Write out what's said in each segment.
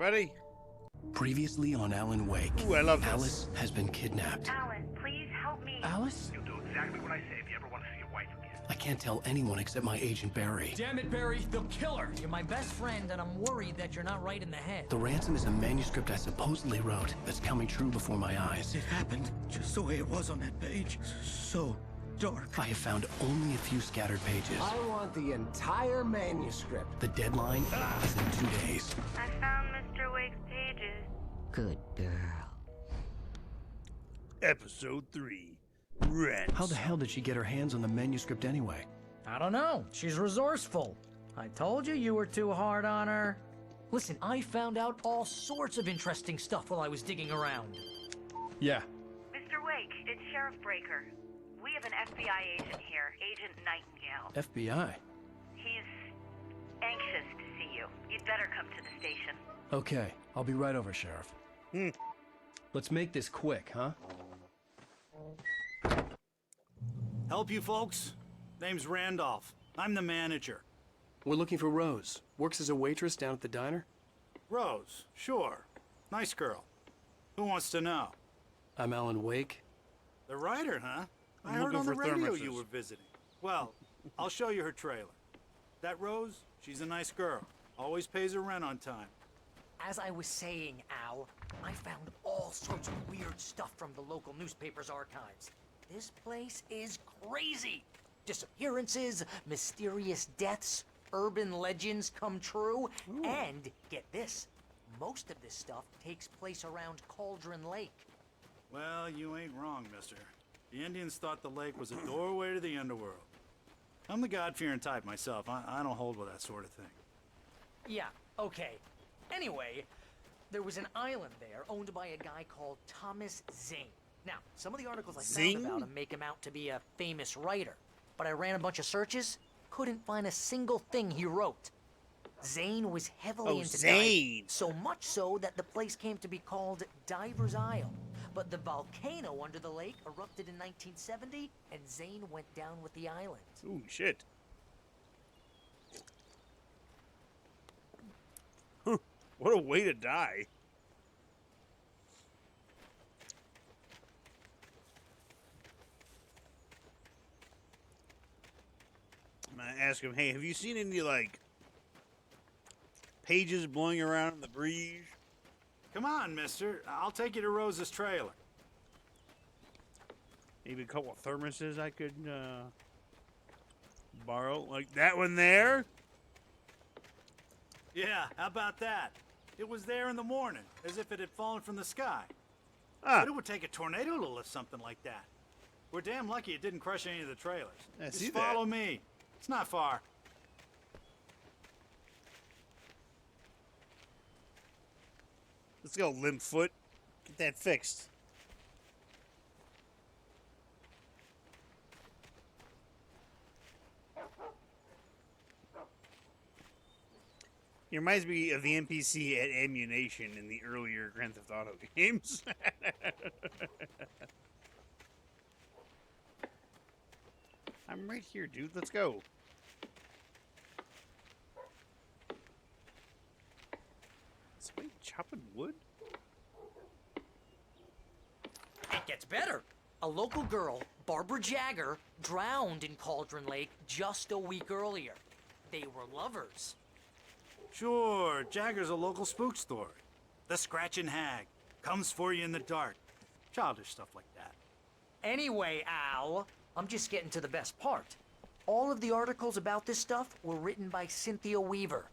Ready? Previously on Alan Wake. Ooh, I love this. Alice has been kidnapped. Alan, please help me. Alice? You'll do exactly what I say if you ever want to see your wife again. I can't tell anyone except my agent Barry. Damn it, Barry, they'll kill her. You're my best friend, and I'm worried that you're not right in the head. The ransom is a manuscript I supposedly wrote that's coming true before my eyes. It happened just the way it was on that page. So dark. I have found only a few scattered pages. I want the entire manuscript. The deadline is in 2 days. I found Mr. Wake's pages. Good girl. Episode 3. Rent. How the hell did she get her hands on the manuscript anyway? I don't know. She's resourceful. I told you were too hard on her. Listen, I found out all sorts of interesting stuff while I was digging around. Yeah. Mr. Wake, it's Sheriff Breaker. We have an FBI agent here, Agent Nightingale. FBI? He's anxious to see you. You'd better come to the station. Okay, I'll be right over, Sheriff. Let's make this quick, huh? Help you folks? Name's Randolph. I'm the manager. We're looking for Rose. Works as a waitress down at the diner. Rose, sure. Nice girl. Who wants to know? I'm Alan Wake. The writer, huh? I I'm heard looking on the for radio thermoses. you were visiting. Well, I'll show you her trailer. That Rose, she's a nice girl. Always pays her rent on time. As I was saying, Al, I found all sorts of weird stuff from the local newspaper's archives. This place is crazy. Disappearances, mysterious deaths, urban legends come true, and get this, most of this stuff takes place around Cauldron Lake. Well, you ain't wrong, mister. The Indians thought the lake was a doorway to the underworld. I'm the God-fearing type myself. I don't hold with that sort of thing. Yeah, okay. Anyway, there was an island there owned by a guy called Thomas Zane. Now, some of the articles I Zane? found about him make him out to be a famous writer, but I ran a bunch of searches, couldn't find a single thing he wrote. Zane was heavily into Zane. diving, so much so that the place came to be called Diver's Isle. But the volcano under the lake erupted in 1970, and Zane went down with the island. Ooh, shit. What a way to die. I'm gonna ask him, hey, have you seen any, like, pages blowing around in the breeze? Come on, mister. I'll take you to Rose's trailer. Maybe a couple of thermoses I could, borrow? Like that one there? Yeah, how about that? It was there in the morning, as if it had fallen from the sky. Ah, But it would take a tornado to lift something like that. We're damn lucky it didn't crush any of the trailers. I Just see that. follow me. It's not far. let's go, limp foot. Get that fixed. He reminds me of the NPC at Ammunition in the earlier Grand Theft Auto games. I'm right here, dude. Let's go. Somebody chopping wood? It gets better. A local girl, Barbara Jagger, drowned in Cauldron Lake just a week earlier. They were lovers. Sure, Jagger's a local spook story. The Scratching Hag. Comes for you in the dark. Childish stuff like that. Anyway, Al, I'm just getting to the best part. All of the articles about this stuff were written by Cynthia Weaver.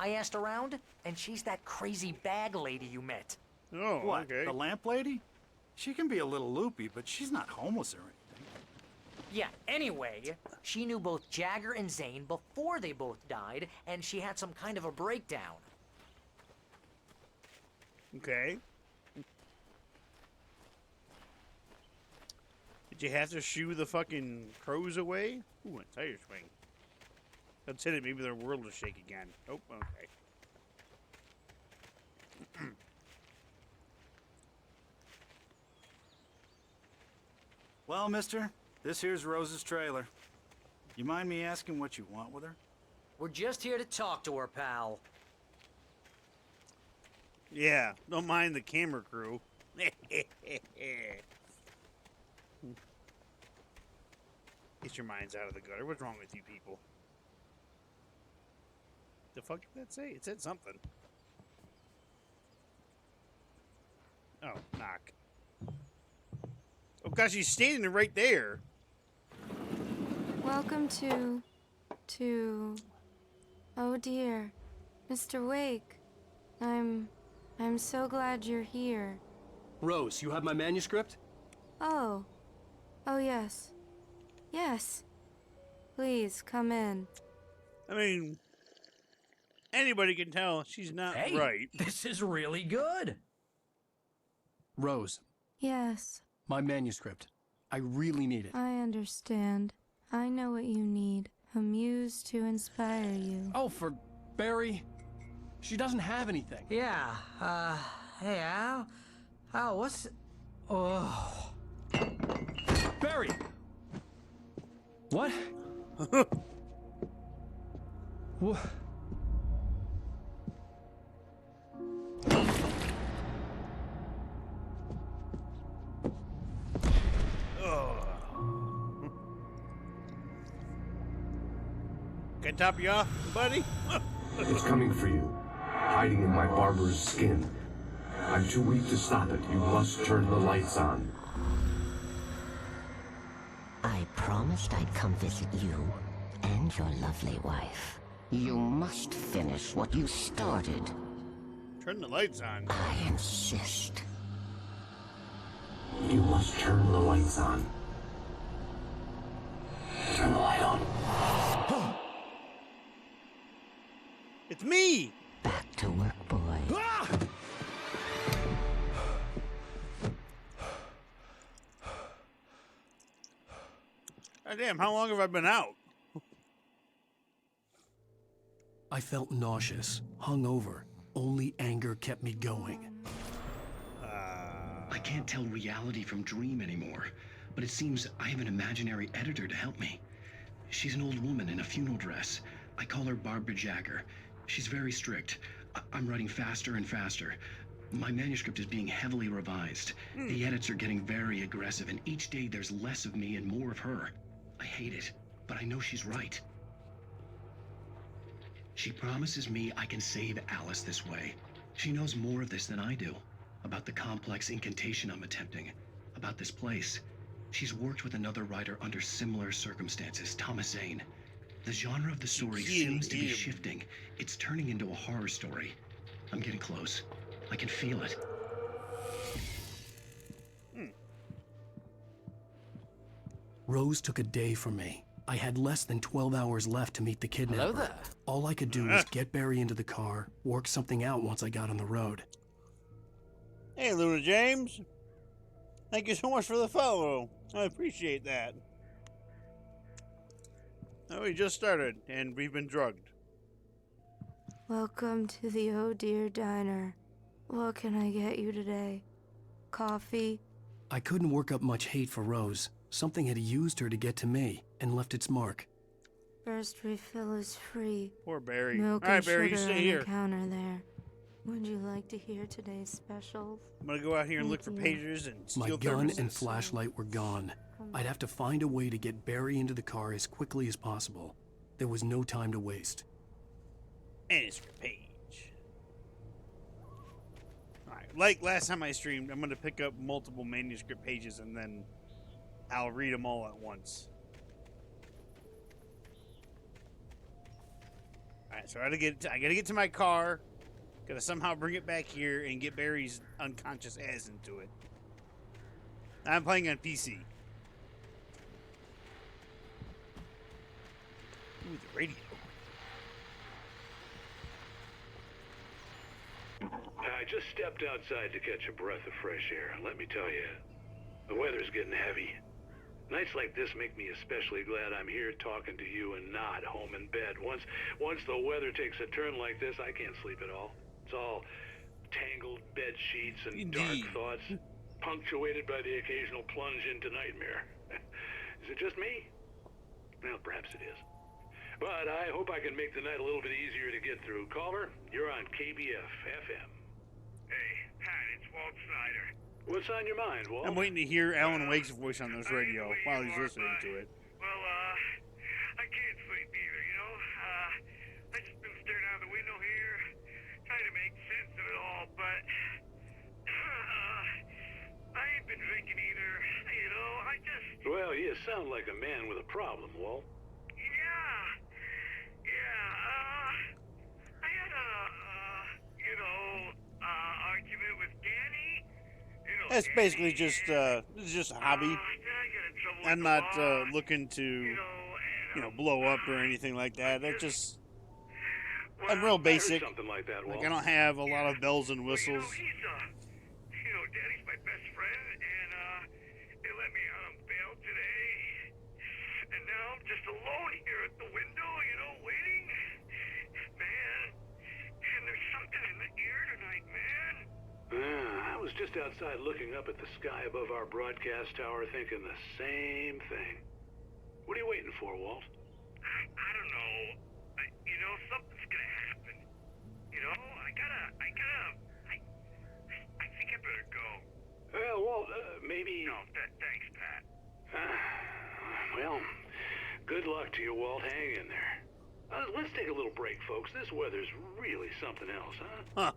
I asked around, and she's that crazy bag lady you met. Oh, What, okay. the lamp lady? She can be a little loopy, but she's not homeless or anything. Yeah, anyway, she knew both Jagger and Zane before they both died, and she had some kind of a breakdown. Okay. Did you have to shoo the fucking crows away? Ooh, a tire swing. Let's hit it. Maybe their world will shake again. Oh, okay. Well, mister, this here's Rose's trailer. You mind me asking what you want with her? We're just here to talk to her, pal. Yeah, don't mind the camera crew. Get your minds out of the gutter. What's wrong with you people? The fuck did that say? It said something. Oh, knock. Oh gosh, he's standing right there. Welcome to... Oh dear. Mr. Wake. I'm so glad you're here. Rose, you have my manuscript? Oh. Oh, yes. Yes. Please, come in. I mean, anybody can tell she's not right. This is really good. Rose, Yes, my manuscript. I really need it. I understand. I know what you need. A muse to inspire you. Oh, for Barry. She doesn't have anything. Yeah, hey, Al? Al, what's... Oh... Barry! What? What? Can I top you off, buddy? It's coming for you, hiding in my barber's skin. I'm too weak to stop it. You must turn the lights on. I promised I'd come visit you and your lovely wife. You must finish what you started. Turn the lights on. I insist. You must turn the lights on. Turn the light on. It's me! Back to work, boy. God damn, how long have I been out? I felt nauseous, hungover. Only anger kept me going. I can't tell reality from dream anymore, but it seems I have an imaginary editor to help me. She's an old woman in a funeral dress. I call her Barbara Jagger. She's very strict. I'm writing faster and faster. My manuscript is being heavily revised. The edits are getting very aggressive, and each day there's less of me and more of her. I hate it, but I know she's right. She promises me I can save Alice this way. She knows more of this than I do. About the complex incantation I'm attempting. About this place. She's worked with another writer under similar circumstances, Thomas Zane. The genre of the story seems to be shifting. It's turning into a horror story. I'm getting close. I can feel it. Rose took a day from me. I had less than 12 hours left to meet the kidnapper. Hello there. All I could do was get Barry into the car, work something out once I got on the road. Hey, Luna James. Thank you so much for the follow. I appreciate that. Oh, we just started, and we've been drugged. Welcome to the Oh Dear Diner. What can I get you today? Coffee? I couldn't work up much hate for Rose. Something had used her to get to me and left its mark. First refill is free. Poor Barry. Milk All right, and Barry, you sugar stay on here. the counter there. Would you like to hear today's specials? I'm gonna go out here and look for Thank you. pages and steal My gun thermoses. and flashlight were gone. I'd have to find a way to get Barry into the car as quickly as possible. There was no time to waste. Manuscript page. Alright, like last time I streamed, I'm gonna pick up multiple manuscript pages and then I'll read them all at once. Alright, so I gotta get to my car. Gotta somehow bring it back here and get Barry's unconscious ass into it. I'm playing on PC. Ooh, the radio. I just stepped outside to catch a breath of fresh air. Let me tell you, the weather's getting heavy. Nights like this make me especially glad I'm here talking to you and not home in bed. Once the weather takes a turn like this, I can't sleep at all. It's all tangled bed sheets and Indeed. dark thoughts, punctuated by the occasional plunge into nightmare. Is it just me? Well, perhaps it is. But I hope I can make the night a little bit easier to get through. Caller, you're on KBF FM. Walt Snyder. What's on your mind, Walt? I'm waiting to hear Alan Wake's voice on this radio while he's listening to it. Well, I can't sleep either, you know? I just been staring out the window here, trying to make sense of it all, but I ain't been drinking either, you know? I just... Well, you sound like a man with a problem, Walt. I had a, argument with Danny. That's basically just this is just a hobby. I'm not looking to, blow up or anything like that. That's just I'm real basic. Something like that, Walt. Like I don't have a lot of bells and whistles. Danny's my best friend, and they let me out on bail today. And now I'm just alone here at the window, waiting. Man, and there's something in the air tonight, man. I was just outside looking up at the sky above our broadcast tower thinking the same thing. What are you waiting for, Walt? I don't know. Something's gonna happen. I think I better go. Well, Walt, maybe... No, thanks, Pat. Well, good luck to you, Walt. Hang in there. Let's take a little break, folks. This weather's really something else, huh?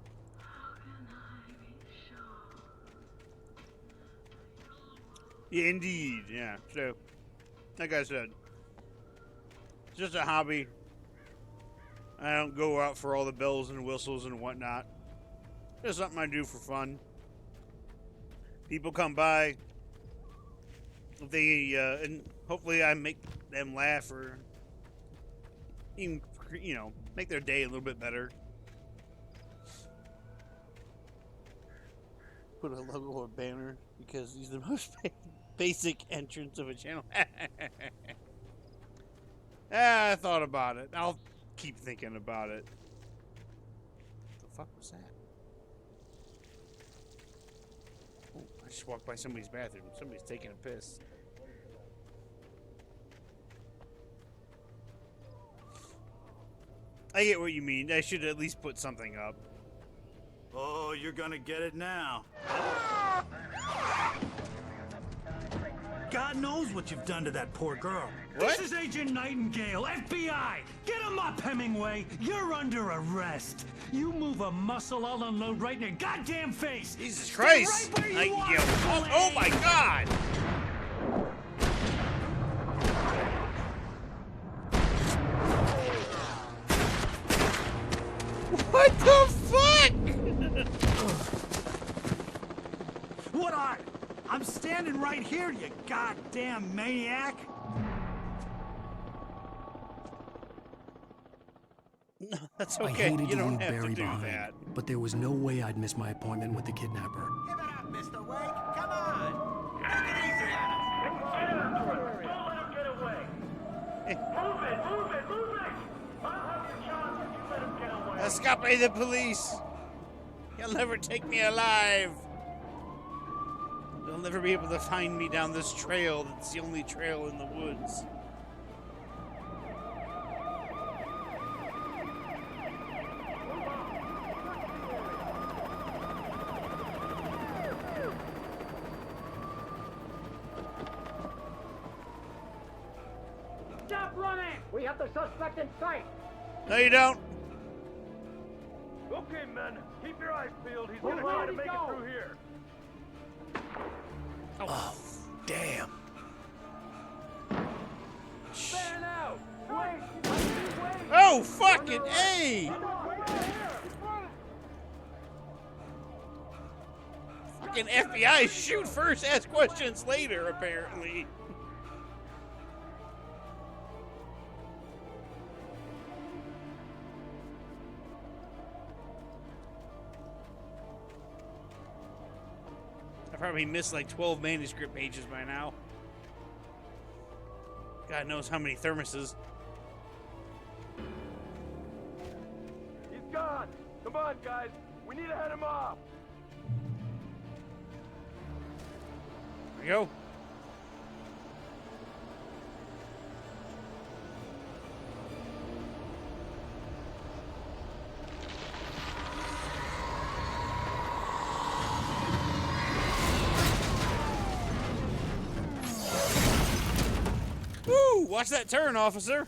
Yeah, indeed, yeah. So, like I said, it's just a hobby. I don't go out for all the bells and whistles and whatnot. Just something I do for fun. People come by. If they, and hopefully I make them laugh or even, make their day a little bit better. Put a logo or banner because he's the most basic entrance of a channel. I thought about it. I'll keep thinking about it. What the fuck was that? Oh, I just walked by somebody's bathroom. Somebody's taking a piss. I get what you mean. I should at least put something up. Oh, you're gonna get it now. God knows what you've done to that poor girl. What? This is Agent Nightingale, FBI! Get him up, Hemingway! You're under arrest. You move a muscle, I'll unload right in your goddamn face! Jesus Stay Christ! right where you are, Oh my God! What the fuck? What are? I'm standing right here, you goddamn maniac! No, that's I okay. hated You to don't leave have Barry to do behind, that. but there was no way I'd miss my appointment with the kidnapper. Give it up, Mr. Wake. Come on. Take it easy on him. Don't let him get away. Move it. I'll have your chance if you let him get away. Escape the police! You'll never take me alive! You'll never be able to find me down this trail that's the only trail in the woods. Stop running! We have the suspect in sight. No, you don't. Okay, men. Keep your eyes peeled. He's gonna try to make it through here. Oh, damn. Fan out! Wait! Oh, fucking A! Fucking FBI shoot first, ask questions later, apparently. I probably missed like 12 manuscript pages by now. God knows how many thermoses. He's gone. Come on, guys. We need to head him off. There we go. watch that turn, officer.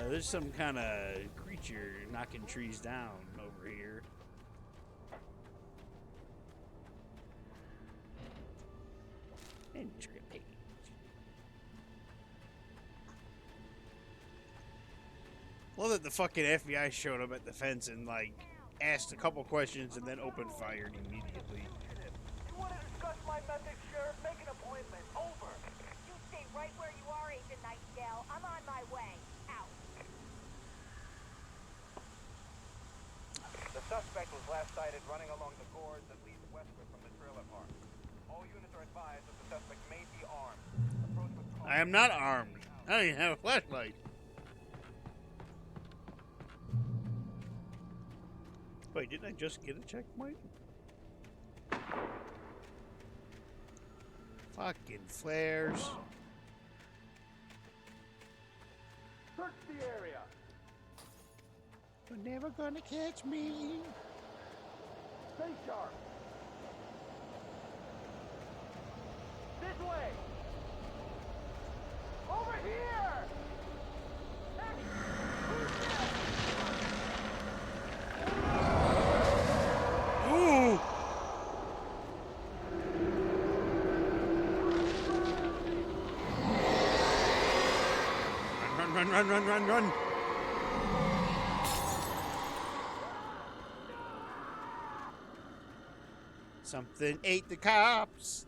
There's some kind of creature knocking trees down over here. Entry page. Well, that the fucking FBI showed up at the fence and, like, asked a couple questions and then opened fire immediately. You want to discuss my methods, Sheriff? Make an appointment. Over. You stay right where you are, Agent Nightingale. I'm on my way. Out. The suspect was last sighted running along the gorge that leads westward from the trailer park. All units are advised that the suspect may be armed. Approach with caution. I am not armed. I don't even have a flashlight. Wait, didn't I just get a checkpoint? Fucking flares. Search the area. You're never gonna catch me. Stay sharp. This way. Over here. Hey, who's there? Ooh! Run. Something ate the cops.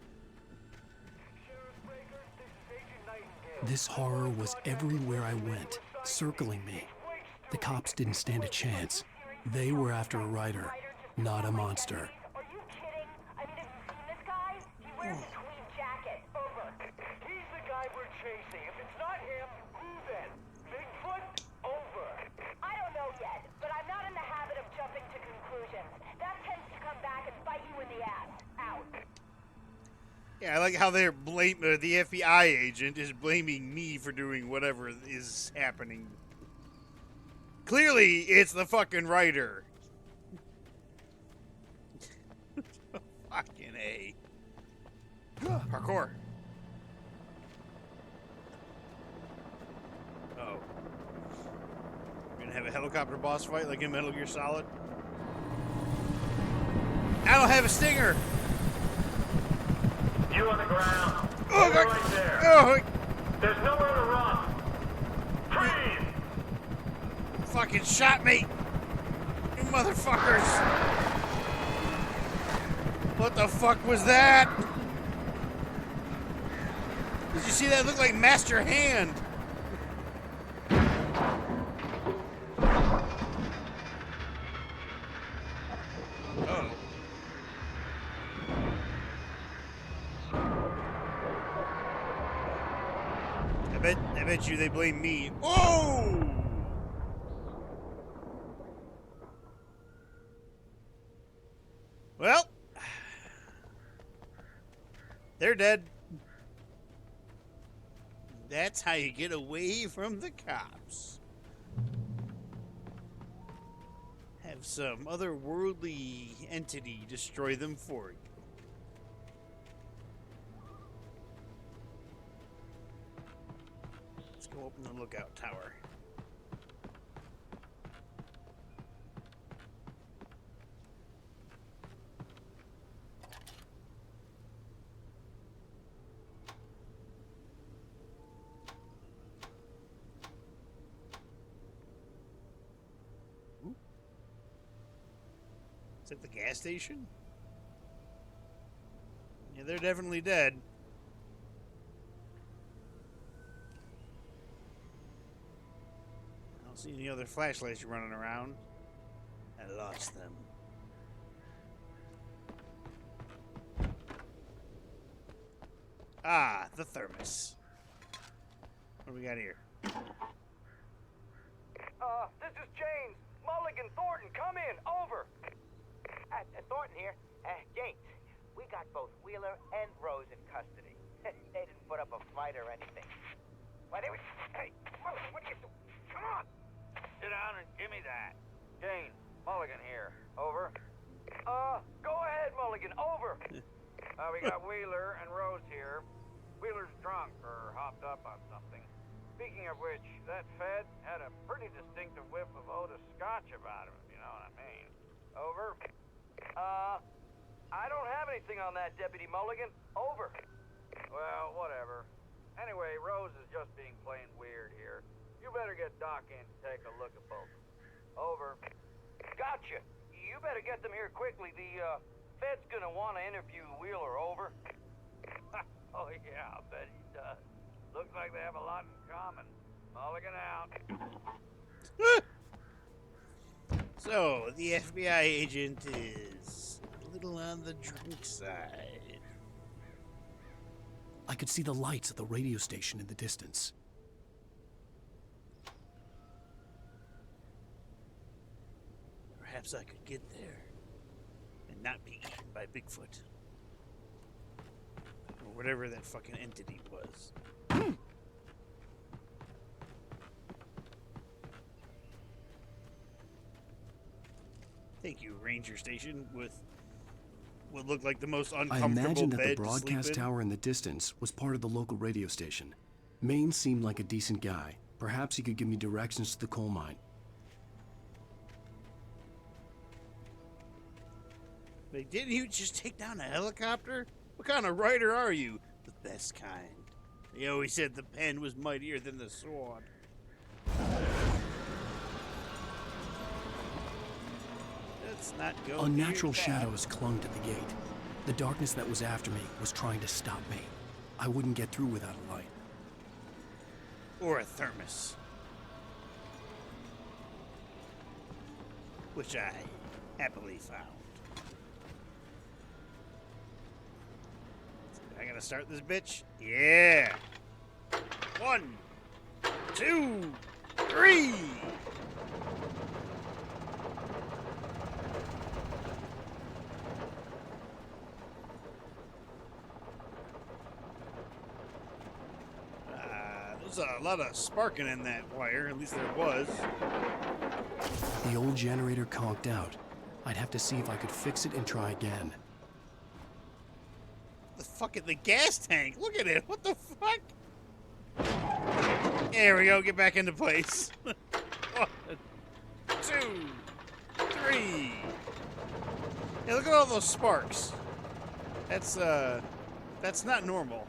This horror was everywhere I went, circling me. The cops didn't stand a chance. They were after a writer, not a monster. Are you kidding? I mean, have you seen this guy? He wears a tweed jacket. Over. He's the guy we're chasing. If it's not him, who then? Bigfoot? Over. I don't know yet, but I'm not in the habit of jumping to conclusions. That tends to come back and bite you in the ass. Out. Yeah, I like how they're the FBI agent is blaming me for doing whatever is happening. Clearly, it's the fucking writer. Fucking A. Parkour. Oh. We're gonna have a helicopter boss fight like in Metal Gear Solid? I don't have a stinger! You on the ground. Oh, You're God. right there. Oh, There's nowhere to run. Freeze! fucking shot me! You motherfuckers! What the fuck was that? Did you see that? It looked like Master Hand. Oh. I bet you they blame me. Oh! Well, they're dead. That's how you get away from the cops. Have some otherworldly entity destroy them for you. Let's go open the lookout tower. Is that the gas station? Yeah, they're definitely dead. I don't see any other flashlights running around. I lost them. Ah, the thermos. What do we got here? This is James. Mulligan, Thornton, come in. Over. Thornton here. James, we got both Wheeler and Rose in custody. They didn't put up a fight or anything. Why, they were... Hey, Mulligan, what are you doing? Come on. Sit down and give me that. Jane, Mulligan here. Over. Mulligan, over! We got Wheeler and Rose here. Wheeler's drunk or hopped up on something. Speaking of which, that Fed had a pretty distinctive whiff of Otis Scotch about him, if you know what I mean. Over. I don't have anything on that, Deputy Mulligan. Over. Well, whatever. Anyway, Rose is just being plain weird here. You better get Doc in to take a look at both. Over. Gotcha. You better get them here quickly. The, Fed's gonna want to interview Wheeler. Over. Oh, yeah, I bet he does. Looks like they have a lot in common. Mulligan out. So, the FBI agent is a little on the drunk side. I could see the lights of the radio station in the distance. Perhaps I could get there and not be eaten by Bigfoot. Or whatever that fucking entity was. Thank you, Ranger Station, with what looked like the most uncomfortable I imagined that the bed to sleep broadcast in. tower in the distance was part of the local radio station. Maine seemed like a decent guy. Perhaps he could give me directions to the coal mine. Like, didn't you just take down a helicopter? What kind of writer are you? The best kind. They always said the pen was mightier than the sword. Let's not go. Unnatural shadows clung to the gate. The darkness that was after me was trying to stop me. I wouldn't get through without a light. Or a thermos. Which I happily found. I gotta start this bitch? Yeah! 1, 2, 3! There's a lot of sparking in that wire, at least there was. The old generator conked out. I'd have to see if I could fix it and try again. The fucking the gas tank. Look at it. What the fuck? There we go. Get back into place. 1, 2, 3. Hey, look at all those sparks. That's not normal.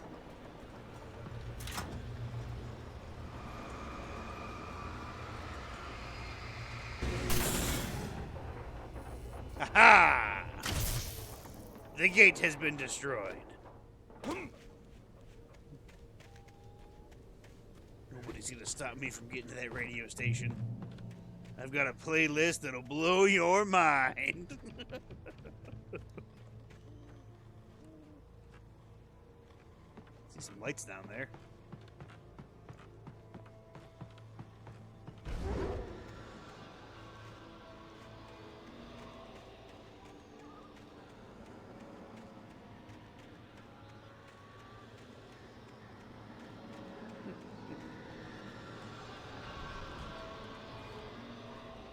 Aha! The gate has been destroyed. Nobody's gonna stop me from getting to that radio station. I've got a playlist that'll blow your mind. See some lights down there.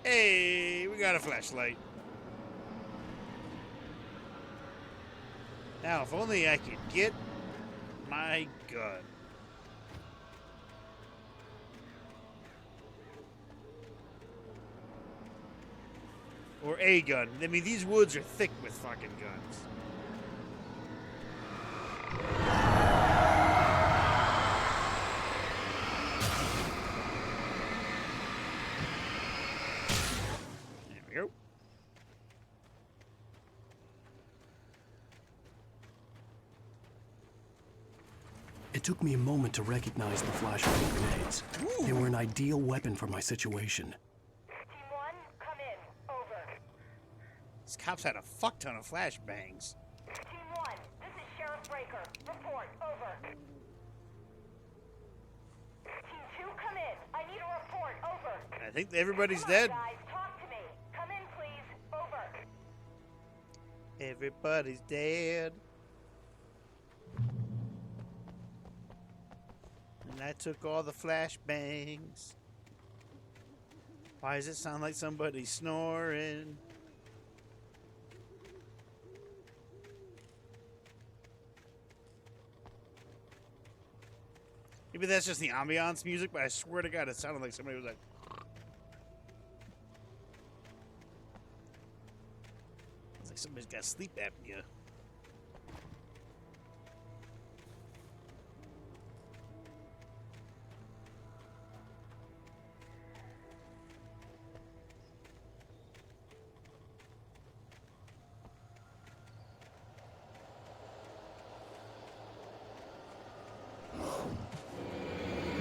Hey, we got a flashlight. Now, if only I could get my gun. Or a gun. I mean, these woods are thick with fucking guns. There we go. It took me a moment to recognize the flashbang grenades. They were an ideal weapon for my situation. Team 1, come in. Over. These cops had a fuck ton of flashbangs. Team 1, this is Sheriff Breaker. Report. Over. Team 2, come in. I need a report. Over. I think everybody's Come on, dead. guys, talk to me. Come in, please. Over. Everybody's dead. And I took all the flashbangs. Why does it sound like somebody's snoring? Maybe that's just the ambiance music, but I swear to God, it sounded like somebody was like... It's like somebody's got sleep apnea.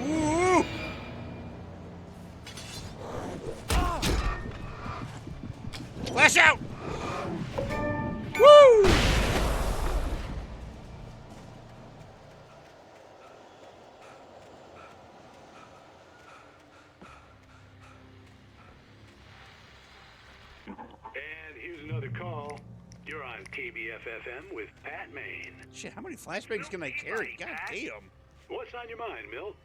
Ooh! Flash out! Woo! And here's another call. You're on KBFFM with Pat Maine. Shit, how many flashbangs can I carry? God damn. What's on your mind, Milt?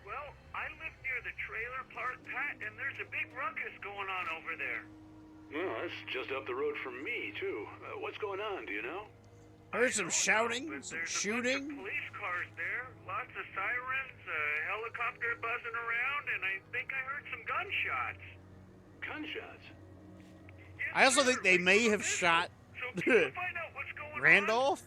Well, I live near the trailer park, Pat, and there's a big ruckus going on over there. Well, that's just up the road from me, too. What's going on, do you know? I heard some shouting, some shooting. Police cars there, lots of sirens, a helicopter buzzing around, and I think I heard some gunshots. Gunshots? I also think they may have shot Randolph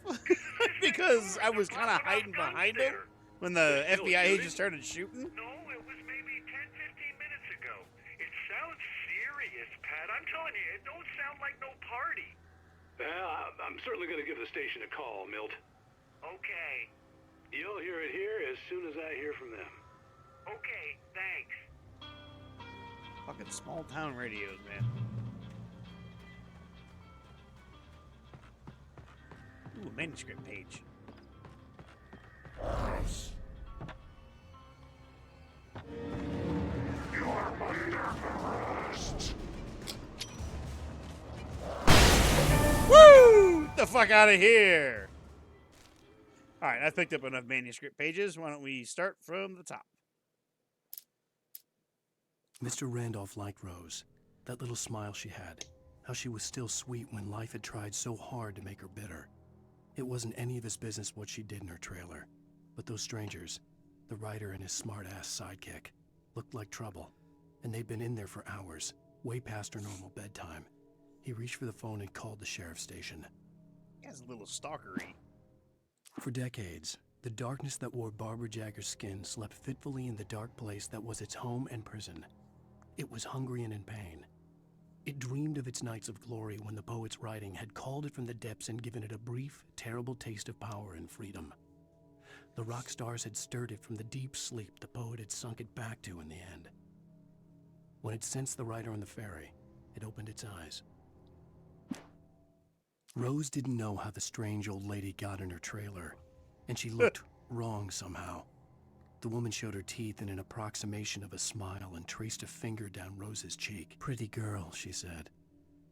because I was kind of hiding behind him when the FBI agent started shooting. No, it was maybe 10, 15 minutes ago. It sounds serious, Pat. I'm telling you, it don't sound like no party. Well, I'm certainly going to give the station a call, Milt. Okay. You'll hear it here as soon as I hear from them. Okay, thanks. Fucking small town radios, man. Ooh, a manuscript page. You're under arrest. Woo! Get the fuck out of here! Alright, I've picked up enough manuscript pages. Why don't we start from the top? Mr. Randolph liked Rose. That little smile she had. How she was still sweet when life had tried so hard to make her bitter. It wasn't any of his business what she did in her trailer. But those strangers, the writer and his smart-ass sidekick, looked like trouble. And they'd been in there for hours, way past her normal bedtime. He reached for the phone and called the sheriff's station. He has a little stalkery. For decades, the darkness that wore Barbara Jagger's skin slept fitfully in the dark place that was its home and prison. It was hungry and in pain. It dreamed of its nights of glory when the poet's writing had called it from the depths and given it a brief, terrible taste of power and freedom. The rock stars had stirred it from the deep sleep the poet had sunk it back to in the end. When it sensed the writer on the ferry, it opened its eyes. Rose didn't know how the strange old lady got in her trailer, and she looked wrong somehow. The woman showed her teeth in an approximation of a smile and traced a finger down Rose's cheek. "Pretty girl," she said.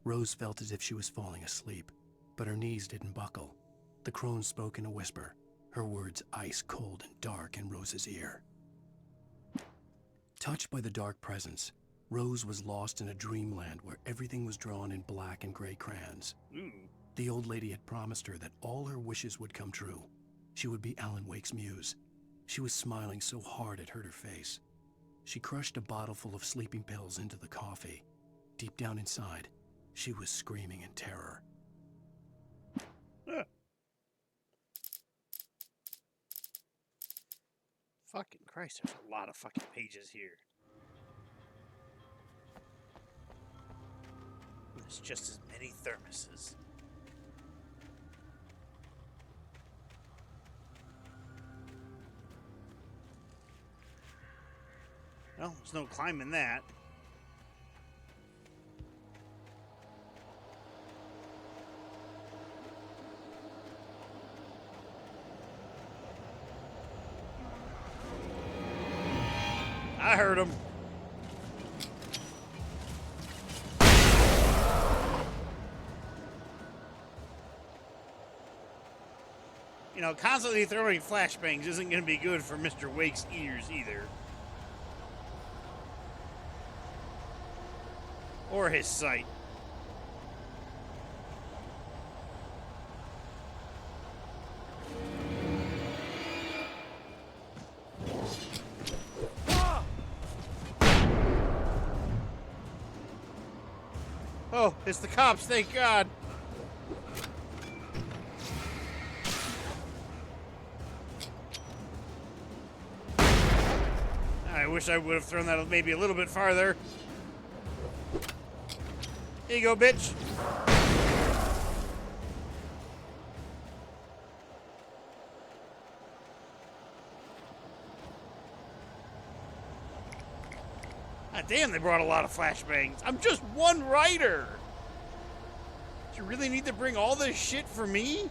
Rose felt as if she was falling asleep, but her knees didn't buckle. The crone spoke in a whisper, her words ice cold and dark in Rose's ear. Touched by the dark presence, Rose was lost in a dreamland where everything was drawn in black and gray crayons. The old lady had promised her that all her wishes would come true. She would be Alan Wake's muse. She was smiling so hard it hurt her face. She crushed a bottle full of sleeping pills into the coffee. Deep down inside, she was screaming in terror. Fucking Christ, there's a lot of fucking pages here. There's just as many thermoses. Well, there's no climbing that. I heard him. You know, constantly throwing flashbangs isn't going to be good for Mr. Wake's ears either. Or his sight. Oh, it's the cops, thank God. I wish I would have thrown that maybe a little bit farther. Here you go, bitch. God damn, they brought a lot of flashbangs. I'm just one writer. Do you really need to bring all this shit for me?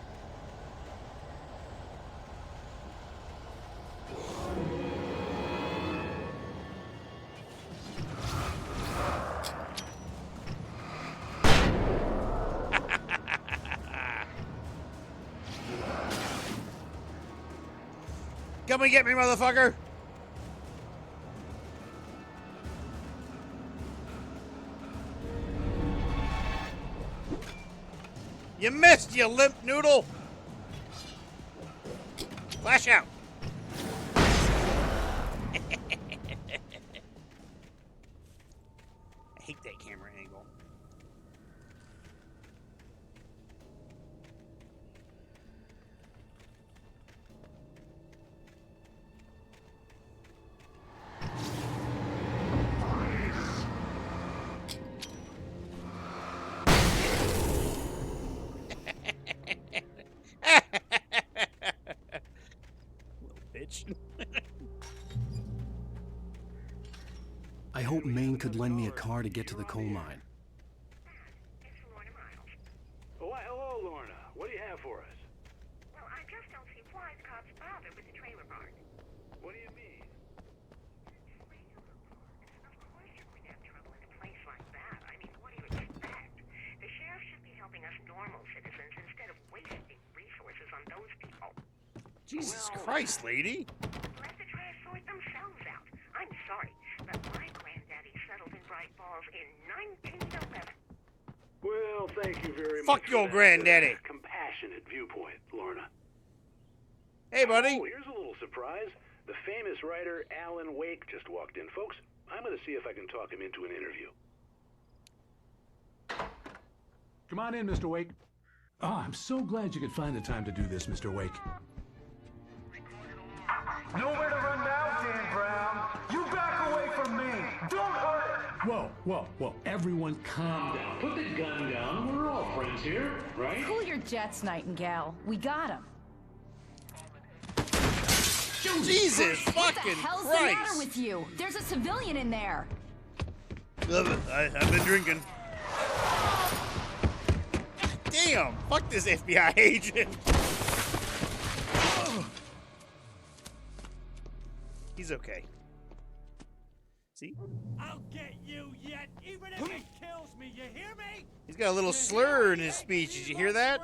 Come and get me, motherfucker! You missed, you limp noodle! Flash out! I hate that camera angle. I hoped Maine could lend me a car to get to the coal mine. Oh, hello, Lorna. What do you have for us? Well, I just don't see why the cops bother with the trailer park. What do you mean? Of course you're going to have trouble in a place like that. I mean, what do you expect? The sheriff should be helping us normal citizens instead of wasting resources on those people. Jesus Christ, lady. Let the trash sort themselves out. I'm sorry, but my granddaddy settled in Bright Falls in 1911. Well, thank you very much. Fuck your granddaddy. Compassionate viewpoint, Lorna. Hey, buddy. Oh, here's a little surprise. The famous writer Alan Wake just walked in, folks. I'm going to see if I can talk him into an interview. Come on in, Mr. Wake. Oh, I'm so glad you could find the time to do this, Mr. Wake. Nowhere to run now, Dan Brown. You back away from me. Don't hurt it. Whoa. Everyone calm down. Put the gun down. We're all friends here, right? Cool your jets, Nightingale. We got him. Jesus fucking What the hell's Christ. the matter with you? There's a civilian in there. I've been drinking. Damn, fuck this FBI agent. He's okay. See? I'll get you yet, even if it kills me. You hear me? He's got a little slur in his speech. Did you hear that?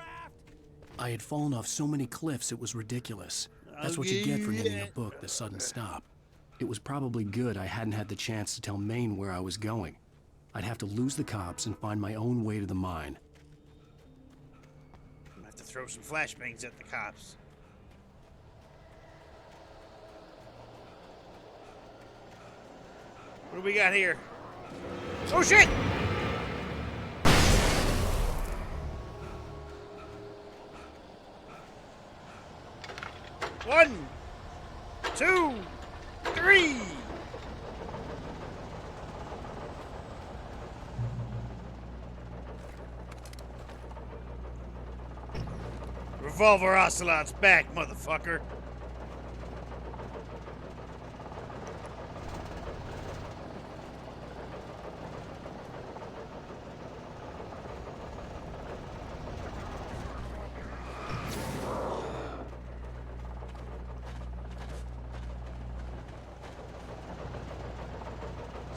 I had fallen off so many cliffs it was ridiculous. That's what you get for naming a book The Sudden Stop. It was probably good I hadn't had the chance to tell Maine where I was going. I'd have to lose the cops and find my own way to the mine. I'm gonna have to throw some flashbangs at the cops. What do we got here? Oh shit! One, 2, 3. Revolver Ocelot's back, motherfucker.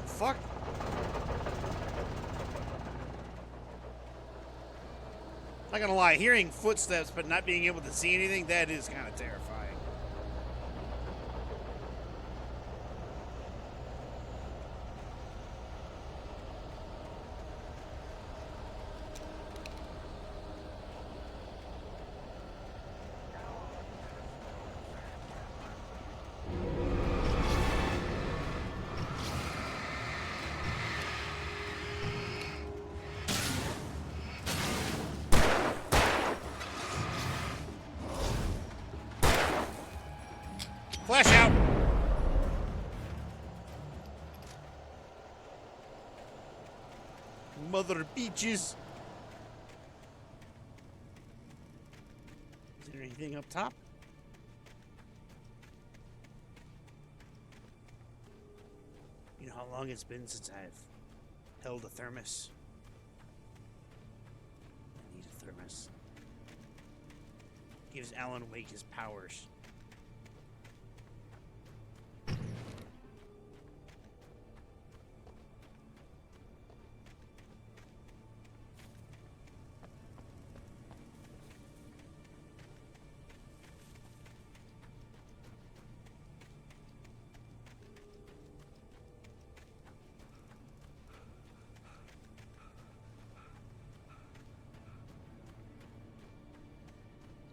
Fuck. Not gonna lie, hearing footsteps but not being able to see anything, that is kind of terrifying. mother beaches. Is there anything up top? You know how long it's been since I've held a thermos? I need a thermos. Gives Alan Wake his powers.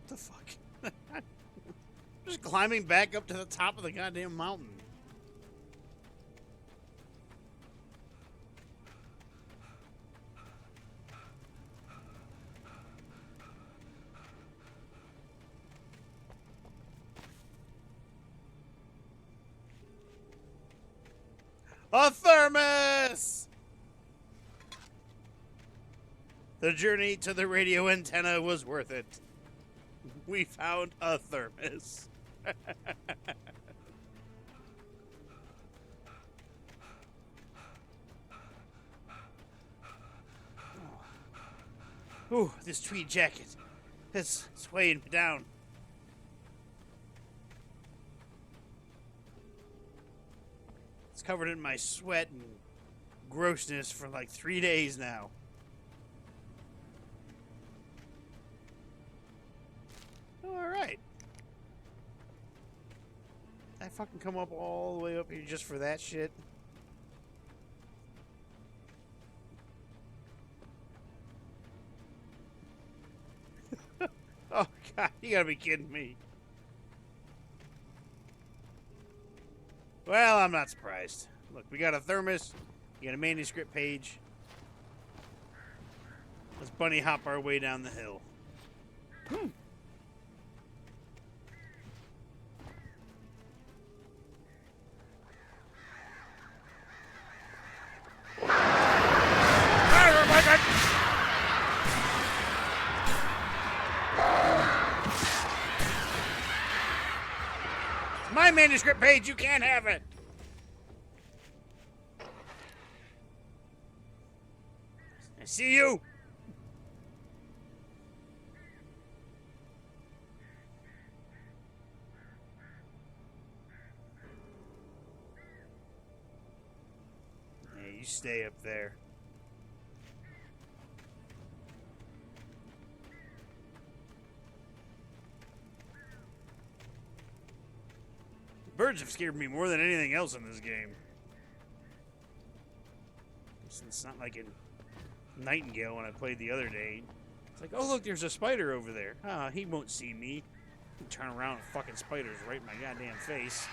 What the fuck? Just climbing back up to the top of the goddamn mountain. A thermos! The journey to the radio antenna was worth it. We found a thermos. Ooh, this tweed jacket. It's weighing me down. It's covered in my sweat and grossness for like 3 days now. Alright. I fucking come up all the way up here just for that shit. Oh god, you gotta be kidding me. Well, I'm not surprised. Look, we got a thermos, we got a manuscript page. Let's bunny hop our way down the hill. My manuscript page, you can't have it. I see you. Yeah, you stay up there. Birds have scared me more than anything else in this game. It's not like in Nightingale when I played the other day. It's like, oh look, there's a spider over there. Ah, he won't see me. Turn around and fucking spider's right in my goddamn face.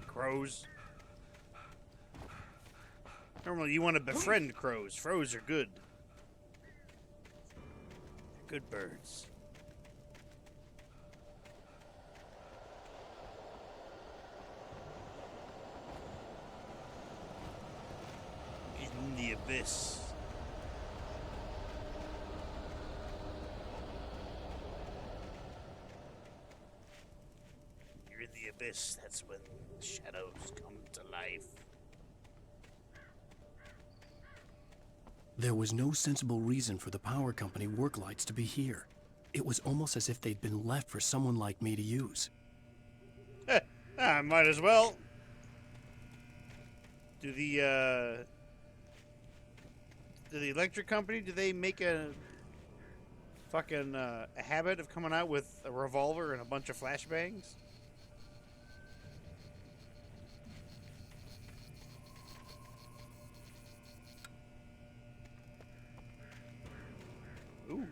Crows. Normally you want to befriend crows. Crows are good. They're good birds. In the abyss. You're in the abyss. That's when shadows come to life. There was no sensible reason for the power company work lights to be here. It was almost as if they'd been left for someone like me to use. I might as well. Do the electric company, do they make a fucking a habit of coming out with a revolver and a bunch of flashbangs? Ooh.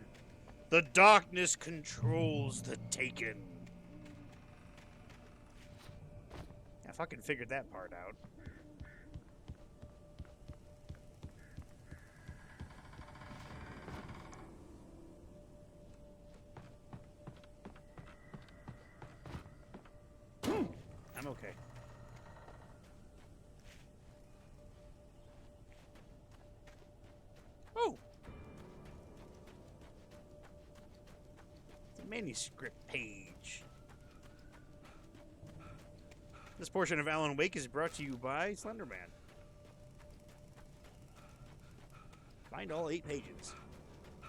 The darkness controls the Taken. I fucking figured that part out. I'm okay. Oh! It's a manuscript page. This portion of Alan Wake is brought to you by Slenderman. Find all 8 pages.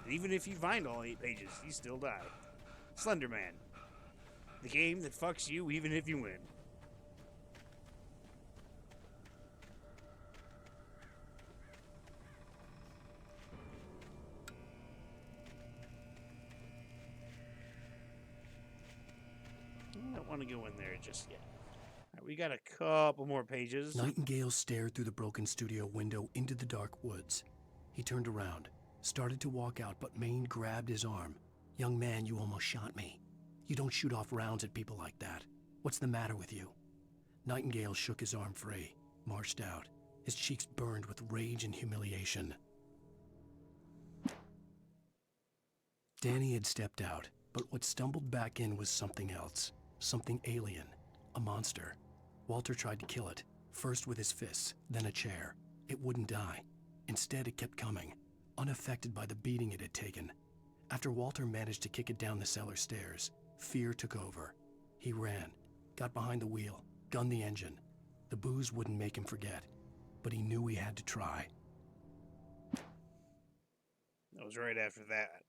And even if you find all 8 pages, you still die. Slenderman. The game that fucks you even if you win. I don't want to go in there just yet. All right, we got a couple more pages. Nightingale stared through the broken studio window into the dark woods. He turned around, started to walk out, but Maine grabbed his arm. "Young man, you almost shot me. You don't shoot off rounds at people like that. What's the matter with you?" Nightingale shook his arm free, marched out. His cheeks burned with rage and humiliation. Danny had stepped out, but what stumbled back in was something else. Something alien. A monster. Walter tried to kill it, first with his fists, then a chair. It wouldn't die. Instead, it kept coming, unaffected by the beating it had taken. After Walter managed to kick it down the cellar stairs, fear took over. He ran, got behind the wheel, gunned the engine. The booze wouldn't make him forget, but he knew he had to try. That was right after that.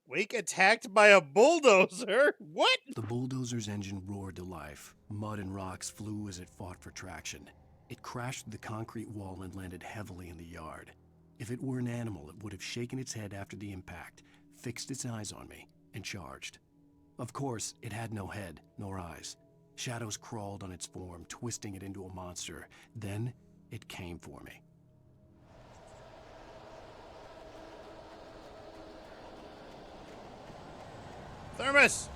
Wake attacked by a bulldozer? What? The bulldozer's engine roared to life. Mud and rocks flew as it fought for traction. It crashed through the concrete wall and landed heavily in the yard. If it were an animal, it would have shaken its head after the impact, fixed its eyes on me, and charged. Of course, it had no head, nor eyes. Shadows crawled on its form, twisting it into a monster. Then, it came for me. Thermos!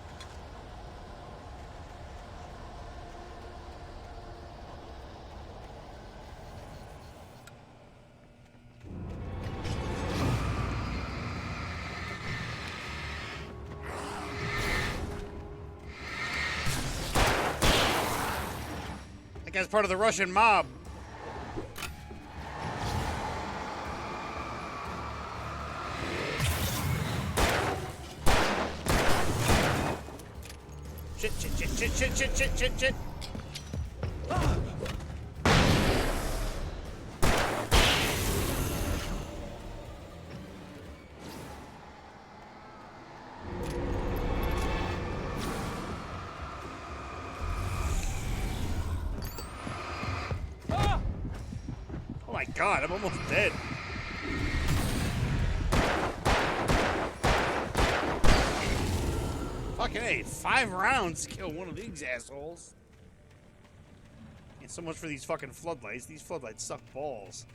That guy's part of the Russian mob. Shit, shit, shit, shit, shit, shit, shit, shit, shit. Oh my god, I'm almost dead. Fucking A, 5 rounds to kill one of these assholes. And so much for these fucking floodlights. These floodlights suck balls.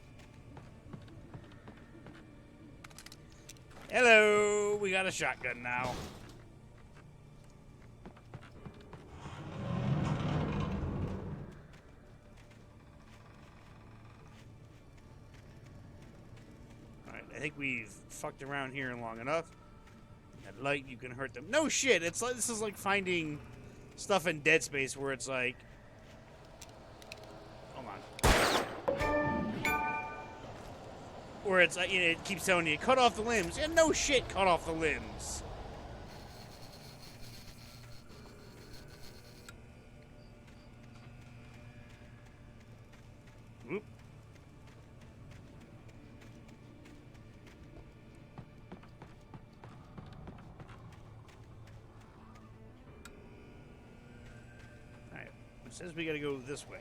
Hello, we got a shotgun now. Alright, I think we've fucked around here long enough. That light, you can hurt them. No shit, it's like this is like finding stuff in Dead Space where it's like, hold on, where it's like, you know, it keeps telling you cut off the limbs. Yeah, no shit, cut off the limbs. Whoop. Says we gotta go this way.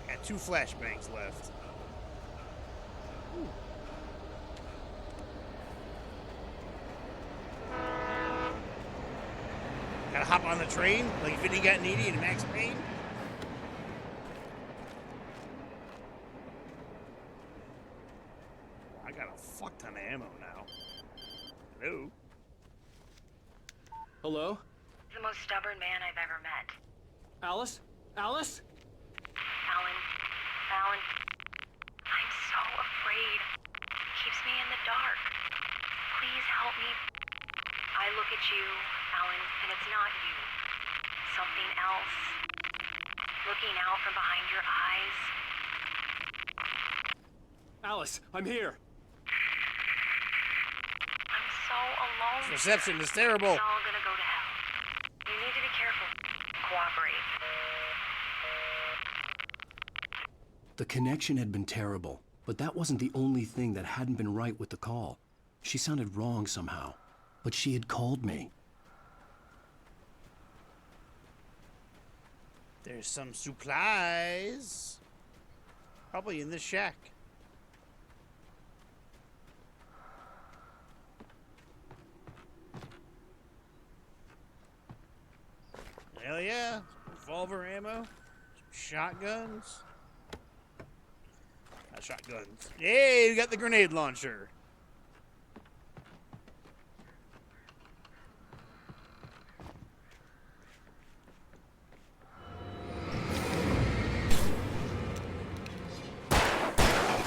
Got 2 flashbangs left. Ooh. Gotta hop on the train like Vinny got needy and Max Payne. I got a fuck ton of ammo now. Hello. Hello? The most stubborn man I've ever met. Alice? Alice? Alan, I'm so afraid. It keeps me in the dark. Please help me. I look at you, Alan, and it's not you. Something else. Looking out from behind your eyes. Alice, I'm here. I'm so alone. This reception is terrible. It's all gonna go to hell. You need to be careful. Cooperate. The connection had been terrible, but that wasn't the only thing that hadn't been right with the call. She sounded wrong somehow, but she had called me. There's some supplies. Probably in this shack. Hell yeah. Revolver ammo. Some shotguns. Not shotguns. Hey, we got the grenade launcher.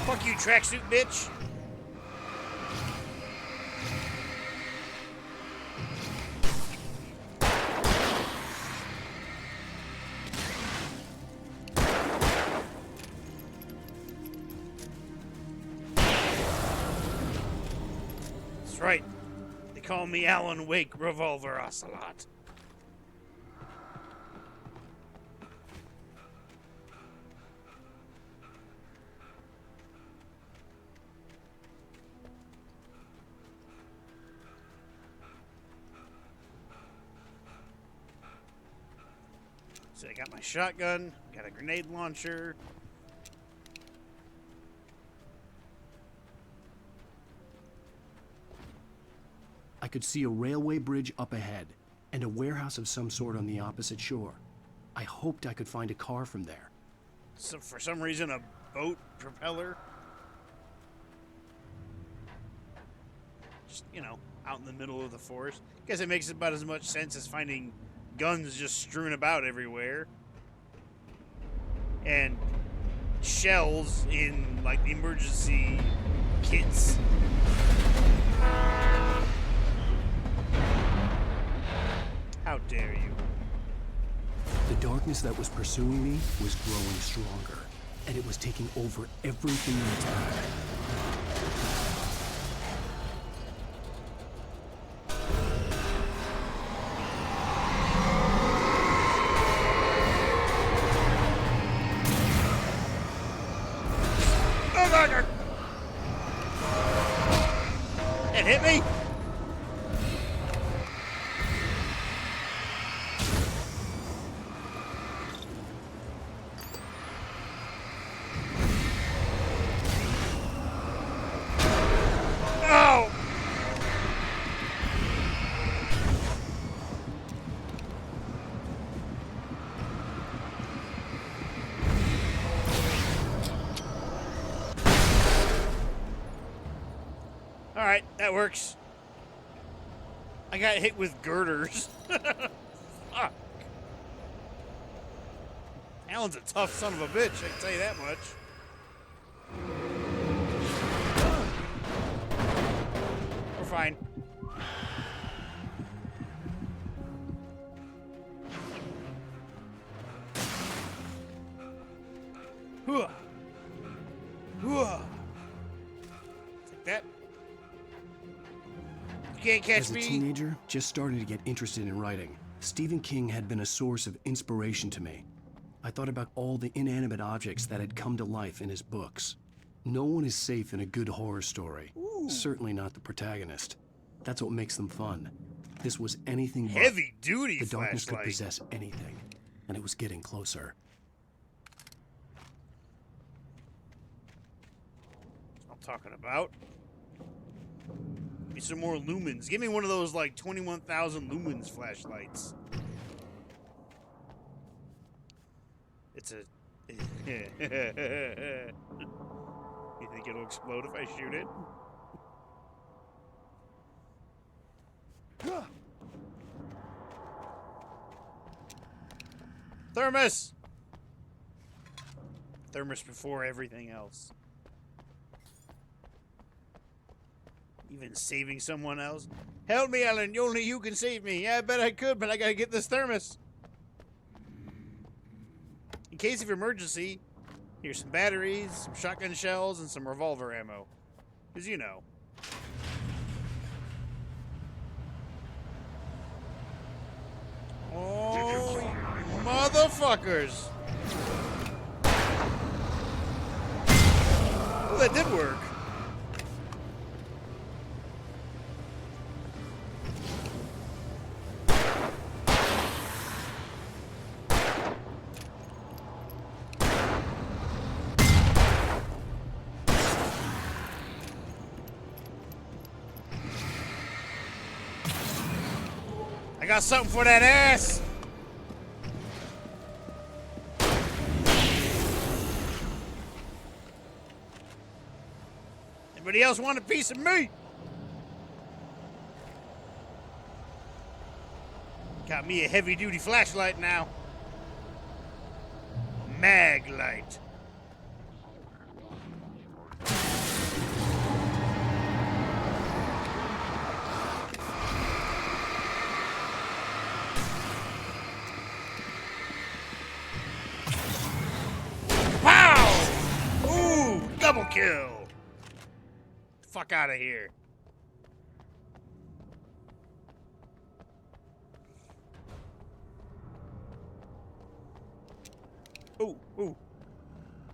Fuck you, tracksuit bitch. That's right. They call me Alan Wake Revolver Ocelot. So I got my shotgun, got a grenade launcher. I could see a railway bridge up ahead and a warehouse of some sort on the opposite shore. I hoped I could find a car from there. So for some reason, a boat propeller. Just, you know, out in the middle of the forest. Guess it makes about as much sense as finding guns just strewn about everywhere. And shells in, like, emergency kits. How dare you? The darkness that was pursuing me was growing stronger, and it was taking over everything in its path. It hit me? Oh! Alright, that works. I got hit with girders. Fuck. Alan's a tough son of a bitch, I can tell you that much. We're fine. Hooah. Hooah. Take that. You can't catch As a me. teenager, just starting to get interested in writing, Stephen King had been a source of inspiration to me. I thought about all the inanimate objects that had come to life in his books. No one is safe in a good horror story. Certainly not the protagonist. That's what makes them fun. This was anything but. Heavy duty The darkness could flashlight. possess anything, and it was getting closer. That's what I'm talking about. me some more lumens. Give me one of those, like, 21,000 lumens flashlights. It's a... You think it'll explode if I shoot it? Thermos! Thermos before everything else. Even saving someone else. Help me, Alan. Only you can save me. Yeah, I bet I could, but I gotta get this thermos. In case of emergency, here's some batteries, some shotgun shells, and some revolver ammo. Because you know. Oh, motherfuckers. Oh, that did work. I got something for that ass. Anybody else want a piece of me? Got me a heavy-duty flashlight now. Mag light. Double kill! Fuck out of here. Ooh, ooh.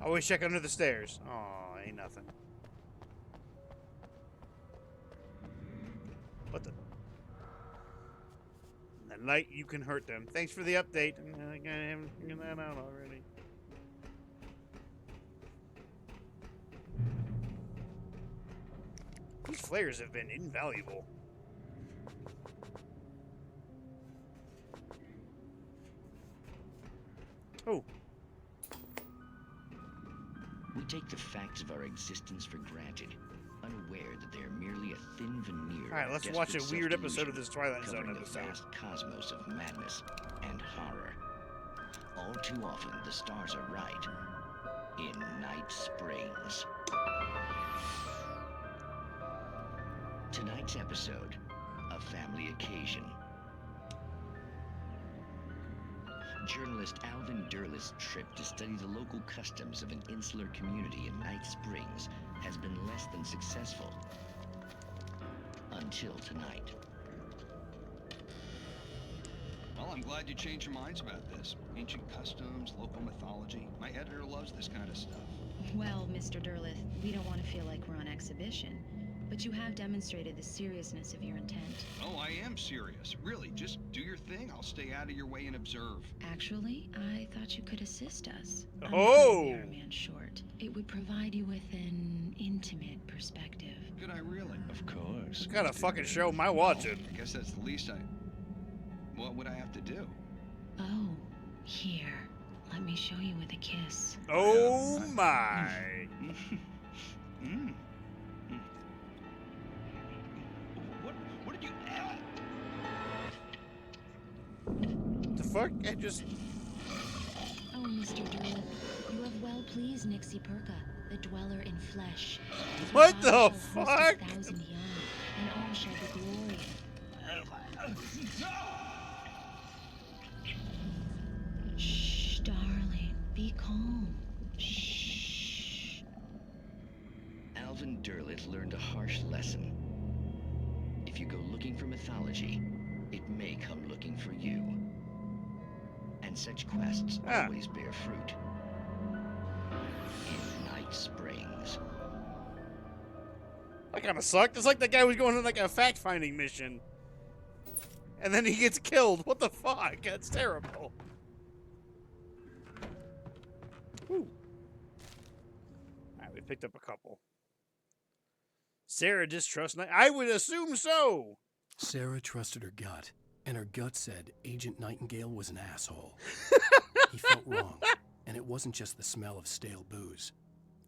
Always check under the stairs. Oh, ain't nothing. What the? The night you can hurt them. Thanks for the update. I haven't figured that out already. These flares have been invaluable. Oh. We take the facts of our existence for granted, unaware that they are merely a thin veneer. All right, let's watch a weird episode of this Twilight Zone covering episode. the vast cosmos of madness and horror. All too often, the stars are right. In Night Springs. Tonight's episode, a family occasion. Journalist Alvin Derleth's trip to study the local customs of an insular community in Night Springs has been less than successful. Until tonight. Well, I'm glad you changed your minds about this. Ancient customs, local mythology. My editor loves this kind of stuff. Well, Mr. Derleth, we don't want to feel like we're on exhibition. But you have demonstrated the seriousness of your intent. Oh, I am serious. Really, just do your thing. I'll stay out of your way and observe. Actually, I thought you could assist us. Oh! I'm a man short. It would provide you with an intimate perspective. Could I really? Of course. What kind of fucking show am I watching? I guess that's the least I... What would I have to do? Oh, here. Let me show you with a kiss. Oh my! What did you... The fuck? I just... Oh, Mr. Derleth, you have well pleased Nixie Perka, the dweller in flesh. What the fuck? 1,000 young, and all shall be glory. Shh, darling, be calm. Shh. Alvin Derleth learned a harsh lesson. If you go looking for mythology, it may come looking for you. And such quests always bear fruit. In Night Springs. That kind of sucked. It's like that guy was going on like a fact-finding mission. And then he gets killed. What the fuck? That's terrible. Whew. Alright, we picked up a couple. Sarah distrusts Night. I would assume so. Sarah trusted her gut, and her gut said Agent Nightingale was an asshole. He felt wrong, and it wasn't just the smell of stale booze.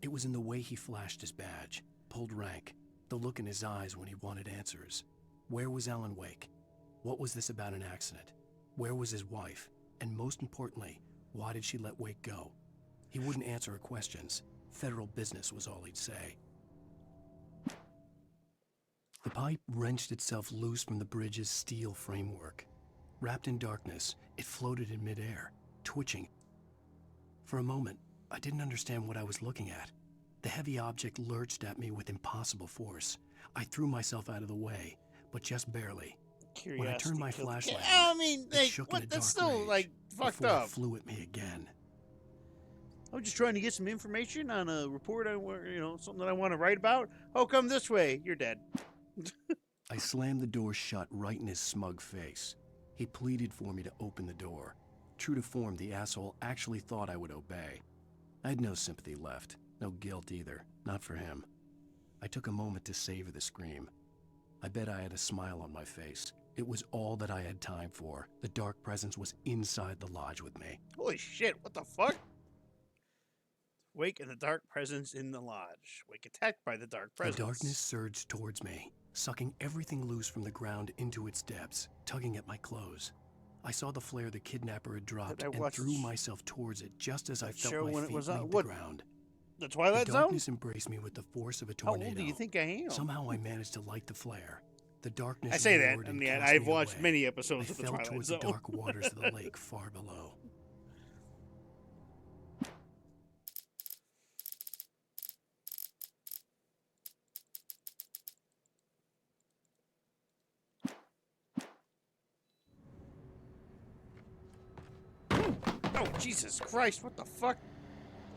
It was in the way he flashed his badge, pulled rank, the look in his eyes when he wanted answers. Where was Alan Wake? What was this about an accident? Where was his wife? And most importantly, why did she let Wake go? He wouldn't answer her questions. Federal business was all he'd say. The pipe wrenched itself loose from the bridge's steel framework. Wrapped in darkness, it floated in midair, twitching. For a moment, I didn't understand what I was looking at. The heavy object lurched at me with impossible force. I threw myself out of the way, but just barely. When I turned my flashlight on, it shook in a dark that's still, rage like, fucked before up. it flew at me again. I'm just trying to get some information on a report, something that I want to write about. Oh, come this way. You're dead. I slammed the door shut right in his smug face. He pleaded for me to open the door. True to form, the asshole actually thought I would obey. I had no sympathy left, no guilt either, not for him. I took a moment to savor the scream. I bet I had a smile on my face. It was all that I had time for. The dark presence was inside the lodge with me. Holy shit, what the fuck? Wake and the dark presence in the lodge. Wake attacked by the dark presence. The darkness surged towards me, sucking everything loose from the ground into its depths, tugging at my clothes. I saw the flare the kidnapper had dropped and threw myself towards it just as I felt my feet leave the ground. The Twilight Zone? The darkness embraced me with the force of a tornado. How old do you think I am? Somehow I managed to light the flare. The darkness I say that, roared and and yet cast I've me watched away. many episodes I of the fell Twilight towards Zone. the dark waters of the lake far below. Oh, Jesus Christ, what the fuck?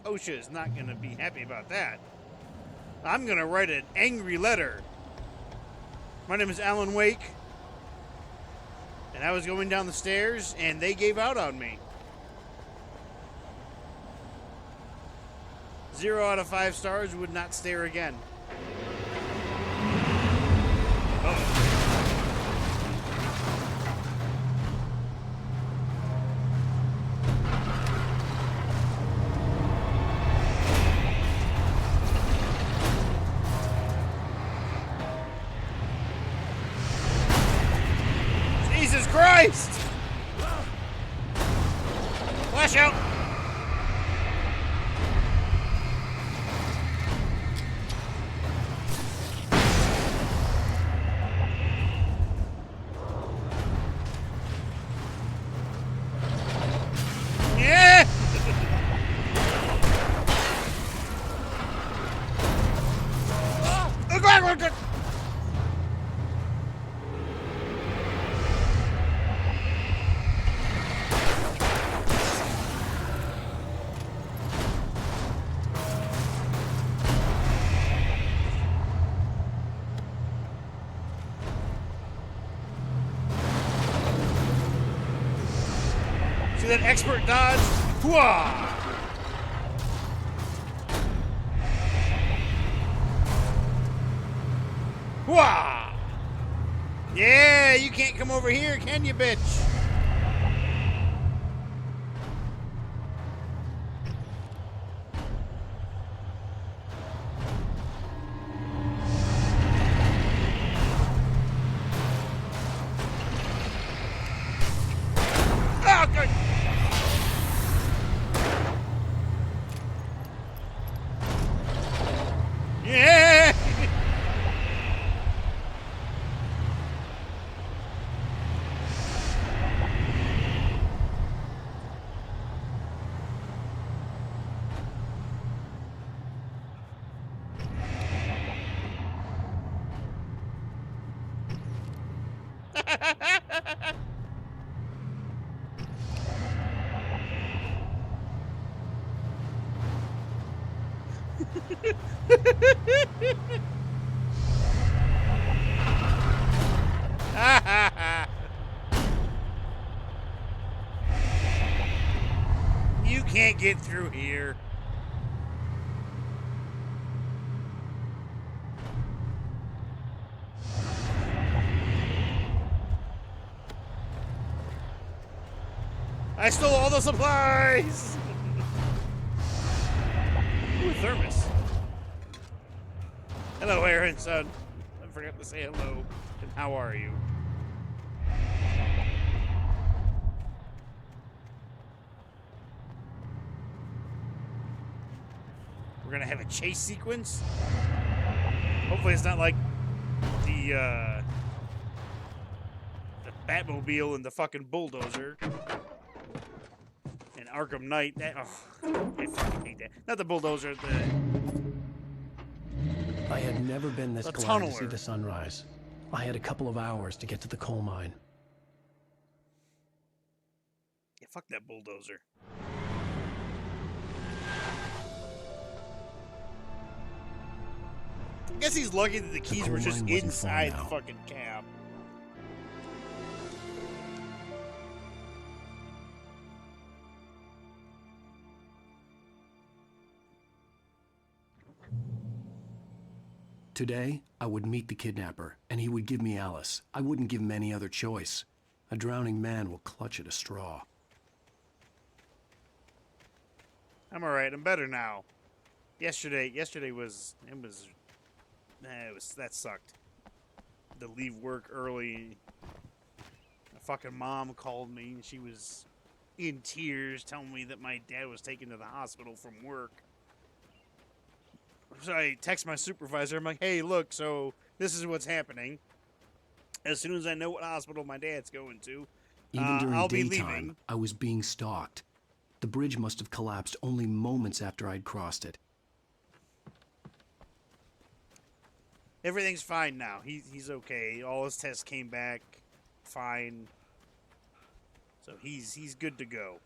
OSHA is not going to be happy about that. I'm going to write an angry letter. My name is Alan Wake. And I was going down the stairs, and they gave out on me. 0 out of 5 stars, would not stare again. Jesus Christ! Flash out! Yeah! See that expert dodge? Hooah! Hooah! Yeah, you can't come over here, can you, bitch? Oh, good. Yeah! You can't get through here. I stole all the supplies! Ooh, a thermos. Hello, Aaron, son. I forgot to say hello. And how are you? We're gonna have a chase sequence. Hopefully it's not like the Batmobile and the fucking bulldozer. And Arkham Knight. That, oh, I fucking hate that. Not the bulldozer, I had never been this the glad to see tunneler. the sunrise. I had a couple of hours to get to the coal mine. Yeah, fuck that bulldozer. I guess he's lucky that the keys coal were just mine wasn't far inside the now. fucking cab. Today, I would meet the kidnapper, and he would give me Alice. I wouldn't give him any other choice. A drowning man will clutch at a straw. I'm alright, I'm better now. Yesterday that sucked. To leave work early. My fucking mom called me and she was in tears telling me that my dad was taken to the hospital from work. So I text my supervisor, I'm like, hey, look, so this is what's happening. As soon as I know what hospital my dad's going to, Even during I'll be daytime, leaving. I was being stalked. The bridge must have collapsed only moments after I'd crossed it. Everything's fine now. He's okay. All his tests came back fine. So he's good to go.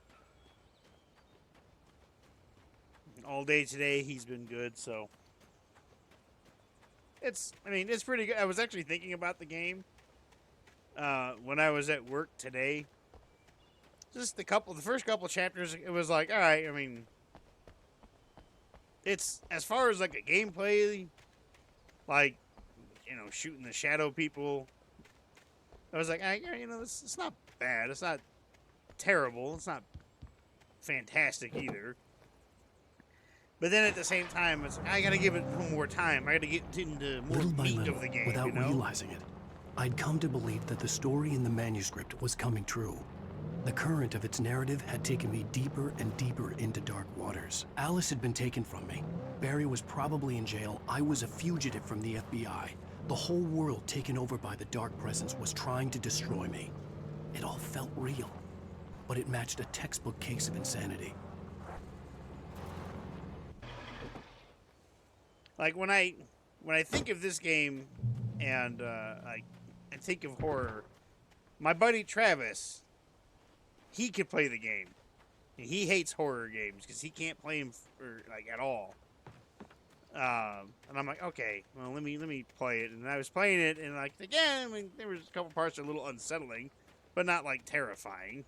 All day today he's been good, so it's pretty good. I was actually thinking about the game when I was at work today. Just the first couple chapters, it was like, all right, I mean, it's as far as like a gameplay, like, you know, shooting the shadow people. I was like, you know, it's not bad. It's not terrible. It's not fantastic either. But then at the same time, it's I gotta give it more time. I gotta get into more Little by meat little, of the game, without you know? realizing it, I'd come to believe that the story in the manuscript was coming true. The current of its narrative had taken me deeper and deeper into dark waters. Alice had been taken from me. Barry was probably in jail. I was a fugitive from the FBI. The whole world taken over by the dark presence was trying to destroy me. It all felt real, but it matched a textbook case of insanity. Like when I think of this game, and I think of horror, my buddy Travis, he could play the game. And he hates horror games because he can't play them at all. And I'm like, okay, well let me play it. And I was playing it, and like again, I mean, there was a couple parts that were a little unsettling, but not like terrifying.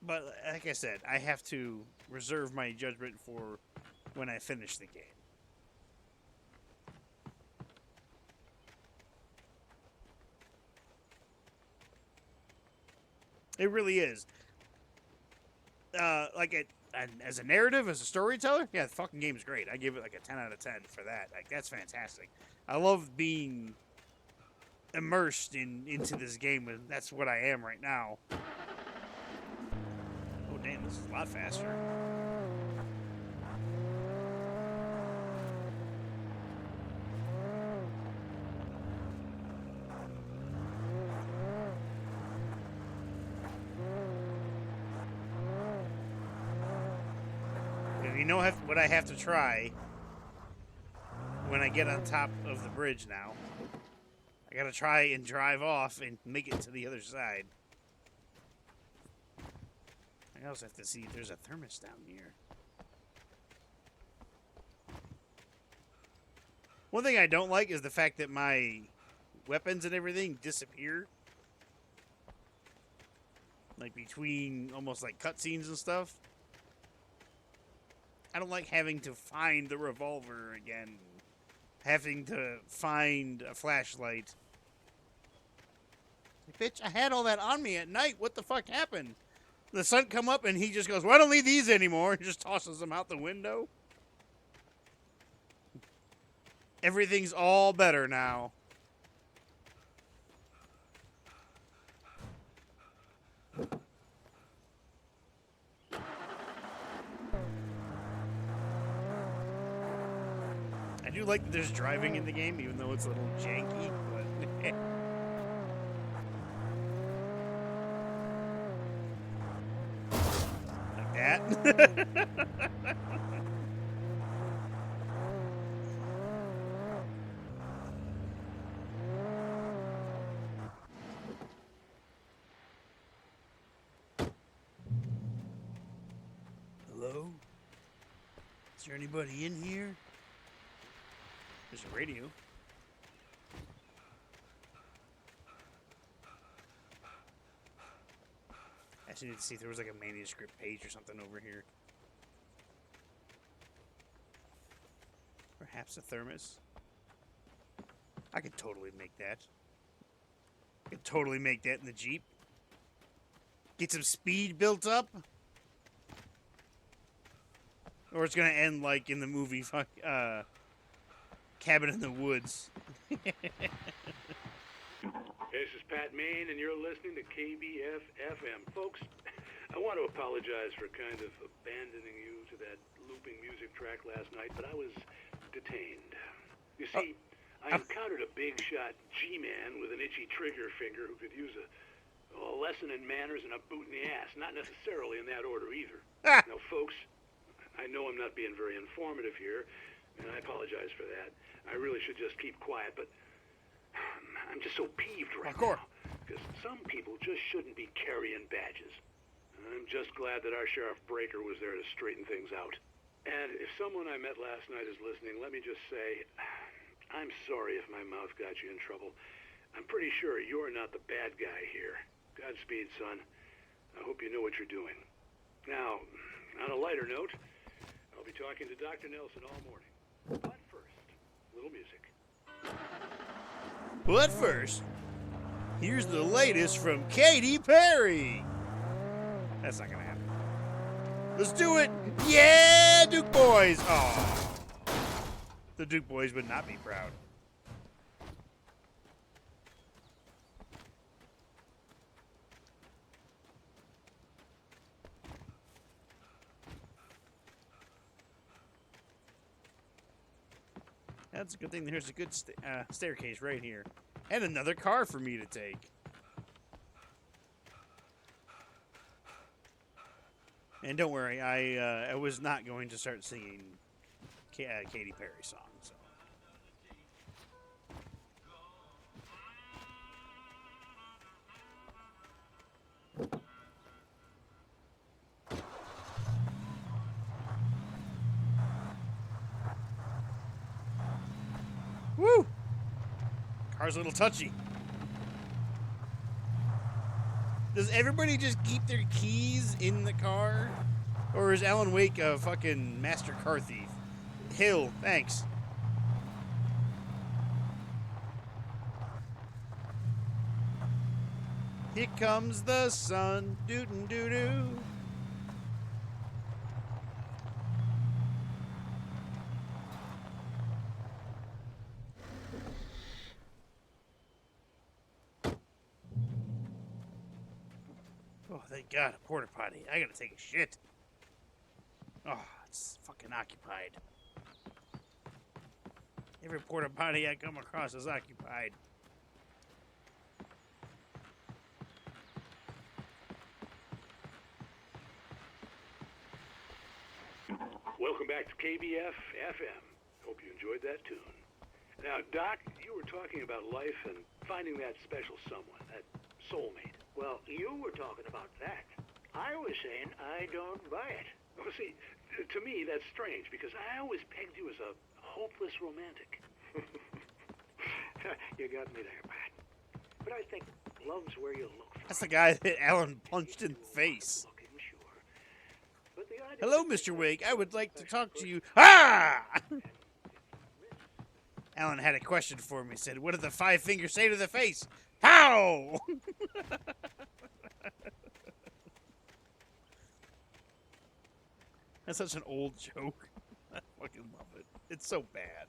But like I said, I have to reserve my judgment for when I finish the game. It really is. As a narrative, as a storyteller, yeah, the fucking game's great. I give it like a 10 out of 10 for that. Like, that's fantastic. I love being immersed into this game, and that's what I am right now. Oh, damn, this is a lot faster. You know what I have to try when I get on top of the bridge now? I gotta try and drive off and make it to the other side. I also have to see if there's a thermos down here. One thing I don't like is the fact that my weapons and everything disappear. Like between almost like cutscenes and stuff. I don't like having to find the revolver again. having to find a flashlight. Bitch, I had all that on me at night. What the fuck happened? The sun come up and he just goes, well, I don't need these anymore, and just tosses them out the window. Everything's all better now. I do like that there's driving in the game, even though it's a little janky, but like that. Hello? Is there anybody in here? There's a radio. I just need to see if there was like a manuscript page or something over here. Perhaps a thermos. I could totally make that. I could totally make that in the Jeep. Get some speed built up. Or it's gonna end like in the movie Cabin in the Woods. This is Pat Main, and you're listening to KBF FM. Folks, I want to apologize for kind of abandoning you to that looping music track last night, but I was detained. You see, I encountered a big shot G-man with an itchy trigger finger who could use a lesson in manners and a boot in the ass. Not necessarily in that order either. Now, folks, I know I'm not being very informative here, and I apologize for that. I really should just keep quiet, but I'm just so peeved right now. Because some people just shouldn't be carrying badges. I'm just glad that our Sheriff Breaker was there to straighten things out. And if someone I met last night is listening, let me just say, I'm sorry if my mouth got you in trouble. I'm pretty sure you're not the bad guy here. Godspeed, son. I hope you know what you're doing. Now, on a lighter note, I'll be talking to Dr. Nelson all morning. But first, little music. But first, here's the latest from Katy Perry. That's not gonna happen. Let's do it. Yeah, Duke Boys. Oh, the Duke Boys would not be proud. That's a good thing. There's a good staircase right here. And another car for me to take. And don't worry, I was not going to start singing Katy Perry songs. So. Woo! Car's a little touchy. Does everybody just keep their keys in the car? Or is Alan Wake a fucking master car thief? Hill, thanks. Here comes the sun, doo-doo-doo-doo. Oh, thank God, a porta potty. I gotta take a shit. Oh, it's fucking occupied. Every porta potty I come across is occupied. Welcome back to KBF FM. Hope you enjoyed that tune. Now, Doc, you were talking about life and finding that special someone, that soulmate. Well, you were talking about that. I was saying I don't buy it. Well, see, to me, that's strange, because I always pegged you as a hopeless romantic. You got me there, Pat. But I think love's where you look for. That's the guy that Alan punched in the face. Hello, Mr. Wake. I would like to talk to you. Ah! Alan had a question for me. He said, what did the five fingers say to the face? Pow! That's such an old joke. I fucking love it. It's so bad.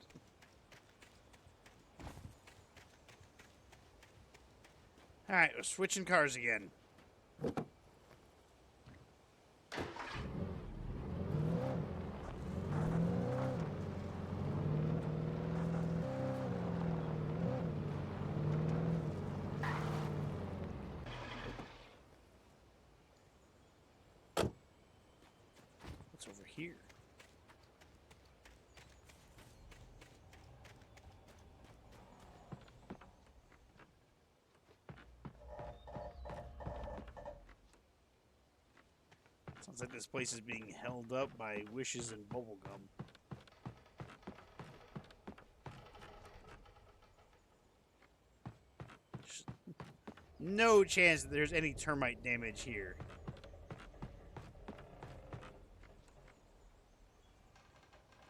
Alright, we're switching cars again. What's over here? Sounds like this place is being held up by wishes and bubblegum. No chance that there's any termite damage here.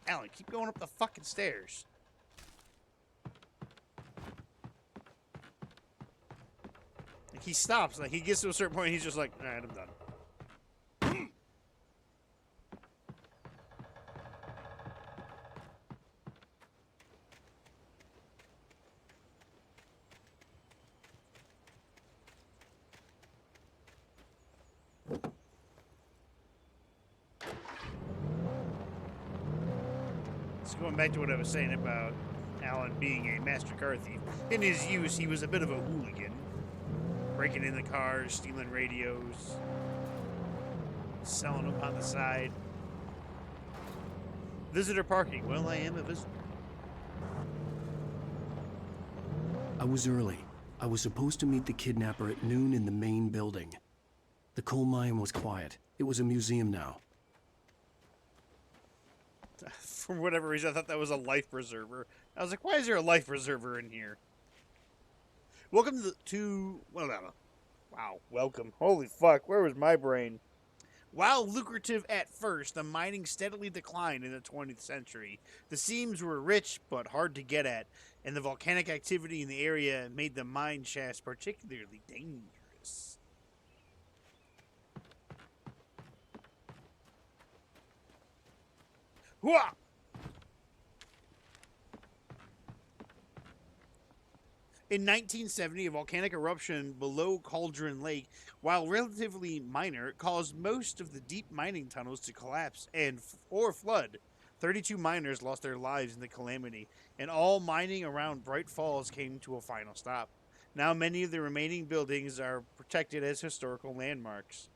Alan, keep going up the fucking stairs. Like, he stops. Like, he gets to a certain point, he's just like, alright, I'm done. Going back to what I was saying about Alan being a master car thief. In his youth, he was a bit of a hooligan. Breaking in the cars, stealing radios, selling them on the side. Visitor parking. Well, I am a visitor. I was early. I was supposed to meet the kidnapper at noon in the main building. The coal mine was quiet. It was a museum now. For whatever reason, I thought that was a life preserver. I was like, why is there a life preserver in here? Welcome to wow, welcome. Holy fuck, where was my brain? While lucrative at first, the mining steadily declined in the 20th century. The seams were rich but hard to get at, and the volcanic activity in the area made the mine shafts particularly dangerous. Hooah! In 1970, a volcanic eruption below Cauldron Lake, while relatively minor, caused most of the deep mining tunnels to collapse or flood. 32 miners lost their lives in the calamity, and all mining around Bright Falls came to a final stop. Now many of the remaining buildings are protected as historical landmarks.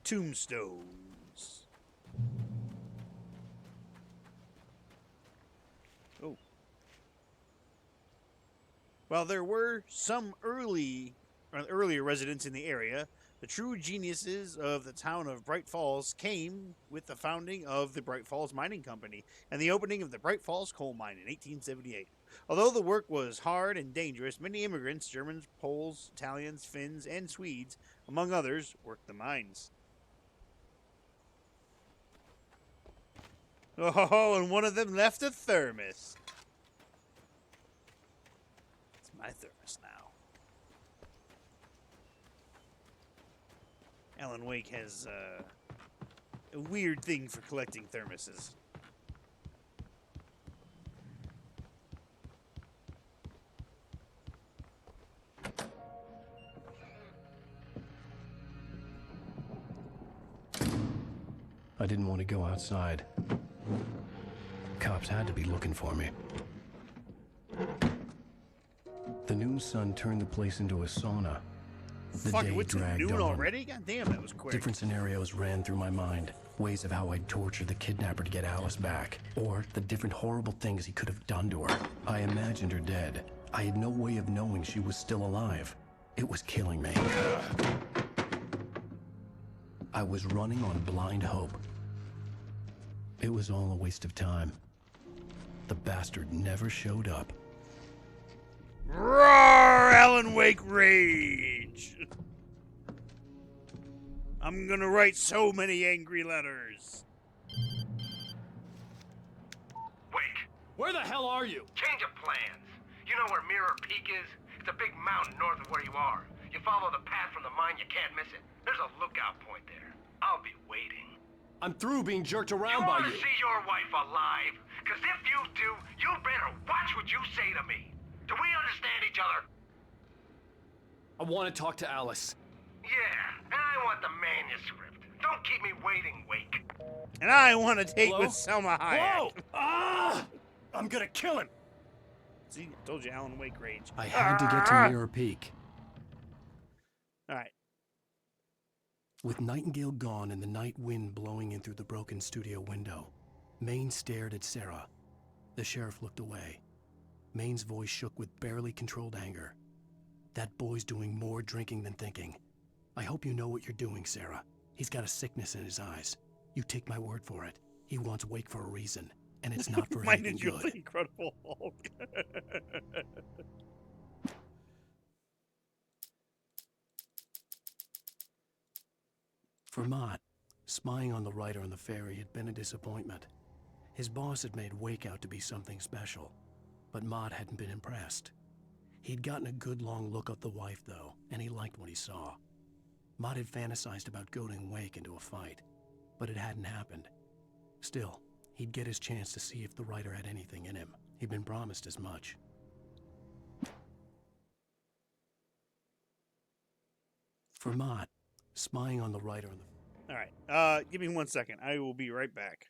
Tombstones. Oh. While there were some earlier residents in the area, the true geniuses of the town of Bright Falls came with the founding of the Bright Falls Mining Company and the opening of the Bright Falls coal mine in 1878. Although the work was hard and dangerous, many immigrants, Germans, Poles, Italians, Finns, and Swedes, among others, worked the mines. Oh, and one of them left a thermos. It's my thermos now. Alan Wake has a weird thing for collecting thermoses. I didn't want to go outside. Cops had to be looking for me. The noon sun turned the place into a sauna. The Fuck, day what's dragged noon on. already? God damn, that was quick. Different scenarios ran through my mind. Ways of how I'd torture the kidnapper to get Alice back. Or the different horrible things he could have done to her. I imagined her dead. I had no way of knowing she was still alive. It was killing me. I was running on blind hope. It was all a waste of time. The bastard never showed up. Roar, Alan Wake rage! I'm gonna write so many angry letters. Where the hell are you? Change of plans. You know where Mirror Peak is? It's a big mountain north of where you are. You follow the path from the mine, you can't miss it. There's a lookout point there. I'll be waiting. I'm through being jerked around by You you. want to see your wife alive? Because if you do, you better watch what you say to me. Do we understand each other? I want to talk to Alice. Yeah, and I want the manuscript. Don't keep me waiting, Wake. And I want to take Hello? with Selma Hayek. Whoa! Ah! I'm gonna kill him. See, I told you Alan Wake rage. I had to get to Mirror Peak. All right. With Nightingale gone and the night wind blowing in through the broken studio window, Maine stared at Sarah. The sheriff looked away. Maine's voice shook with barely controlled anger. That boy's doing more drinking than thinking. I hope you know what you're doing, Sarah. He's got a sickness in his eyes. You take my word for it. He wants Wake for a reason, and it's not for Why anything did you good. the Incredible Hulk? For Mott, spying on the writer on the ferry had been a disappointment. His boss had made Wake out to be something special, but Mott hadn't been impressed. He'd gotten a good long look at the wife, though, and he liked what he saw. Mott had fantasized about goading Wake into a fight, but it hadn't happened. Still, he'd get his chance to see if the writer had anything in him. He'd been promised as much. For Mott, spying on the writer on the... All right. Give me 1 second. I will be right back.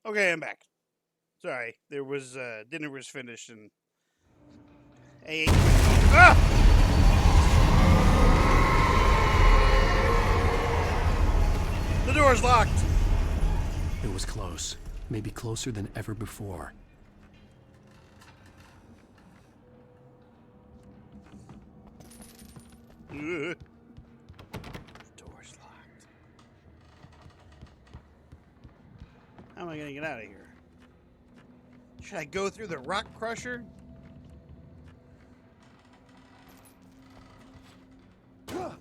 Okay, I'm back. Sorry, there was dinner was finished and the door's locked. It was close, maybe closer than ever before. The door's locked. How am I gonna get out of here? Should I go through the rock crusher? Look,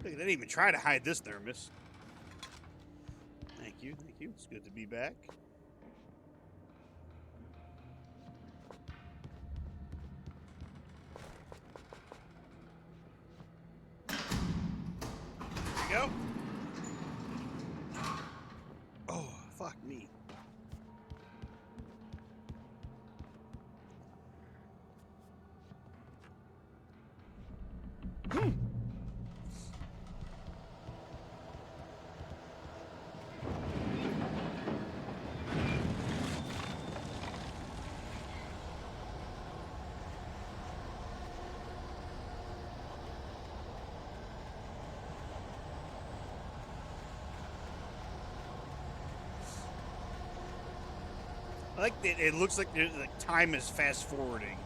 they didn't even try to hide this thermos. Thank you, thank you. It's good to be back. There you go. Oh, fuck me. I like that it looks like the time is fast forwarding.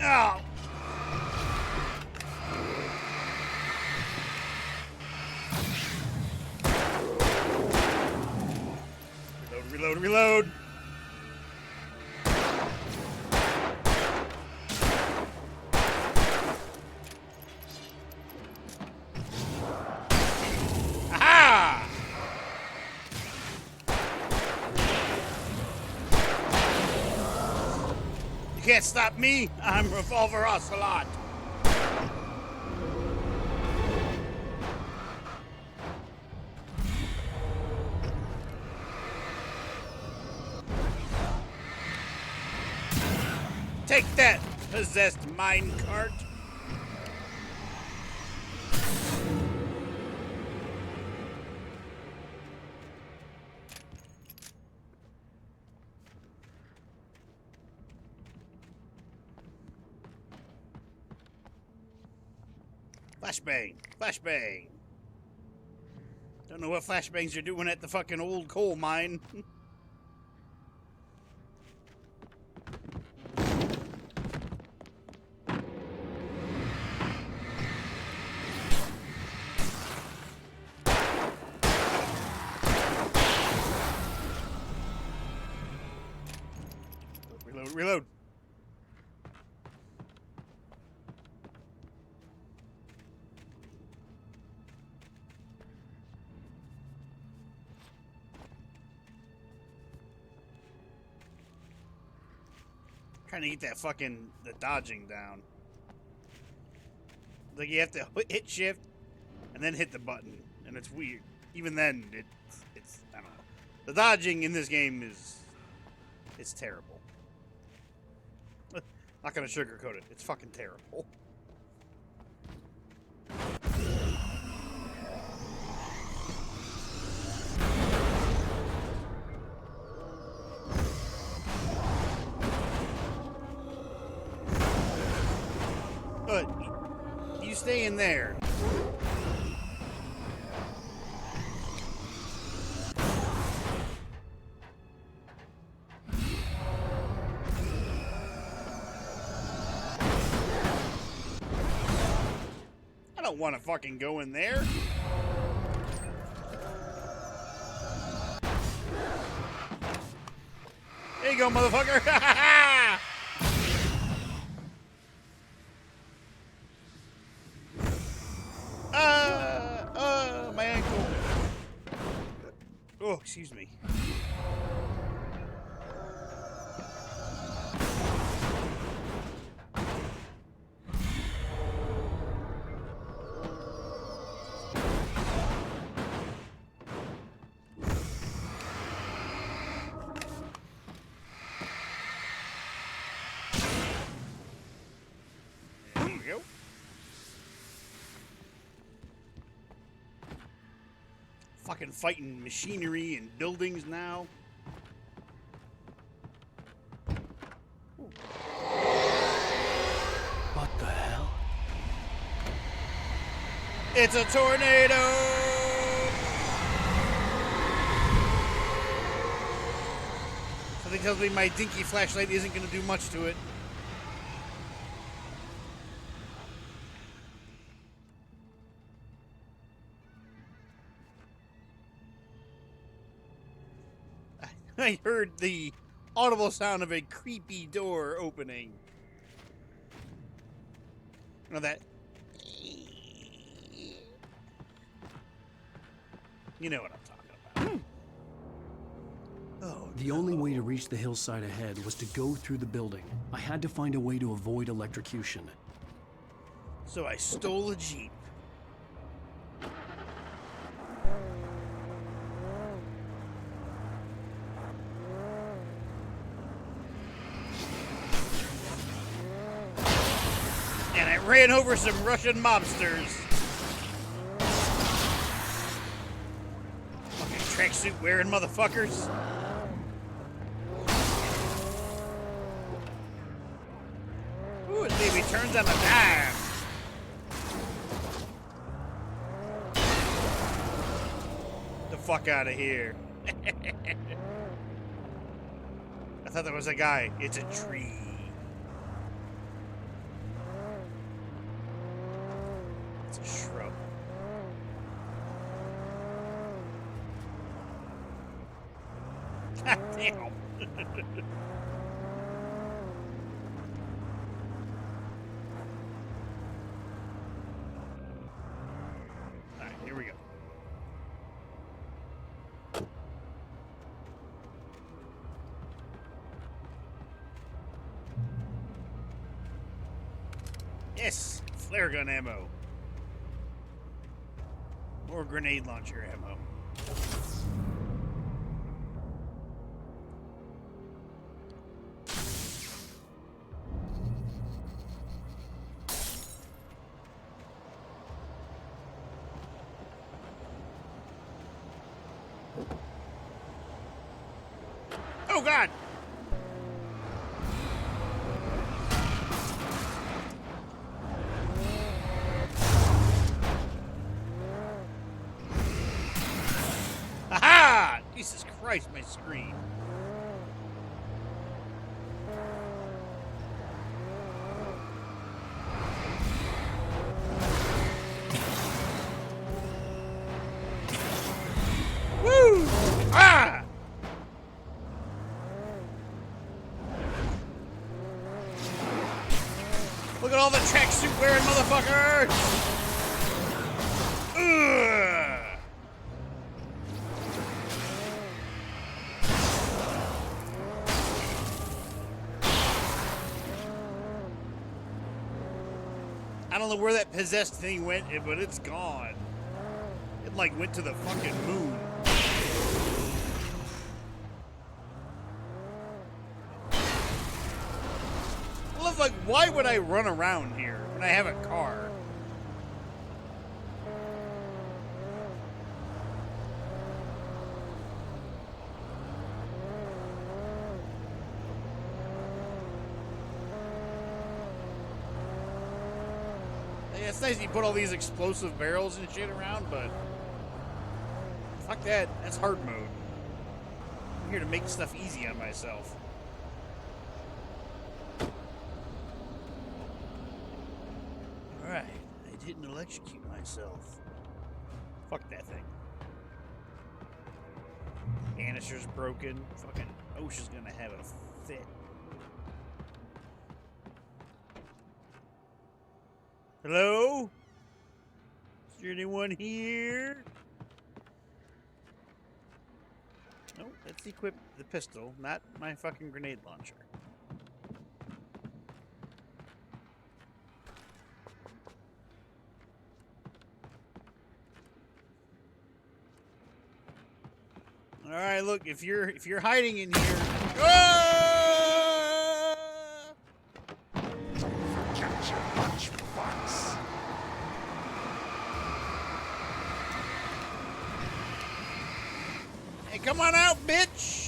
Oh. Reload, reload. Aha! You can't stop me. I'm Revolver Ocelot. Take that, possessed minecart. Flashbang, flashbang. Don't know what flashbangs are doing at the fucking old coal mine. Reload, reload. Trying to get that fucking the dodging down. Like you have to hit shift and then hit the button, and it's weird. Even then, it's I don't know. The dodging in this game it's terrible. Not gonna sugarcoat it. It's fucking terrible. But you stay in there. I don't want to fucking go in there. There you go, motherfucker. excuse me. There we go. Fucking fighting machinery and buildings now. What the hell? It's a tornado! Something tells me my dinky flashlight isn't going to do much to it. I heard the audible sound of a creepy door opening. You know that? You know what I'm talking about. Oh, The only way to reach the hillside ahead was to go through the building. I had to find a way to avoid electrocution. so I stole a Jeep. And I ran over some Russian mobsters. Fucking tracksuit wearing motherfuckers. Ooh, it baby turns on a dime. The fuck out of here. I thought that was a guy. It's a tree. It's a shrub. God damn. Alright, here we go. Yes! Flare gun ammo. More grenade launcher ammo. Oh God! Aha! Jesus Christ, my screen. Woo! Ah! Look at all the tracksuit wearing motherfuckers! Ugh! I don't know where that possessed thing went, but it's gone. It like went to the fucking moon. I love, like, why would I run around here when I have a car? Yeah, it's nice you put all these explosive barrels and shit around, but fuck that. That's hard mode. I'm here to make stuff easy on myself. Alright, I didn't electrocute myself. Fuck that thing. Banister's broken. Fucking OSHA's gonna have a fit. Hello? Is there anyone here? Oh, let's equip the pistol, not my fucking grenade launcher. All right, look, if you're hiding in here, hey, come on out, bitch!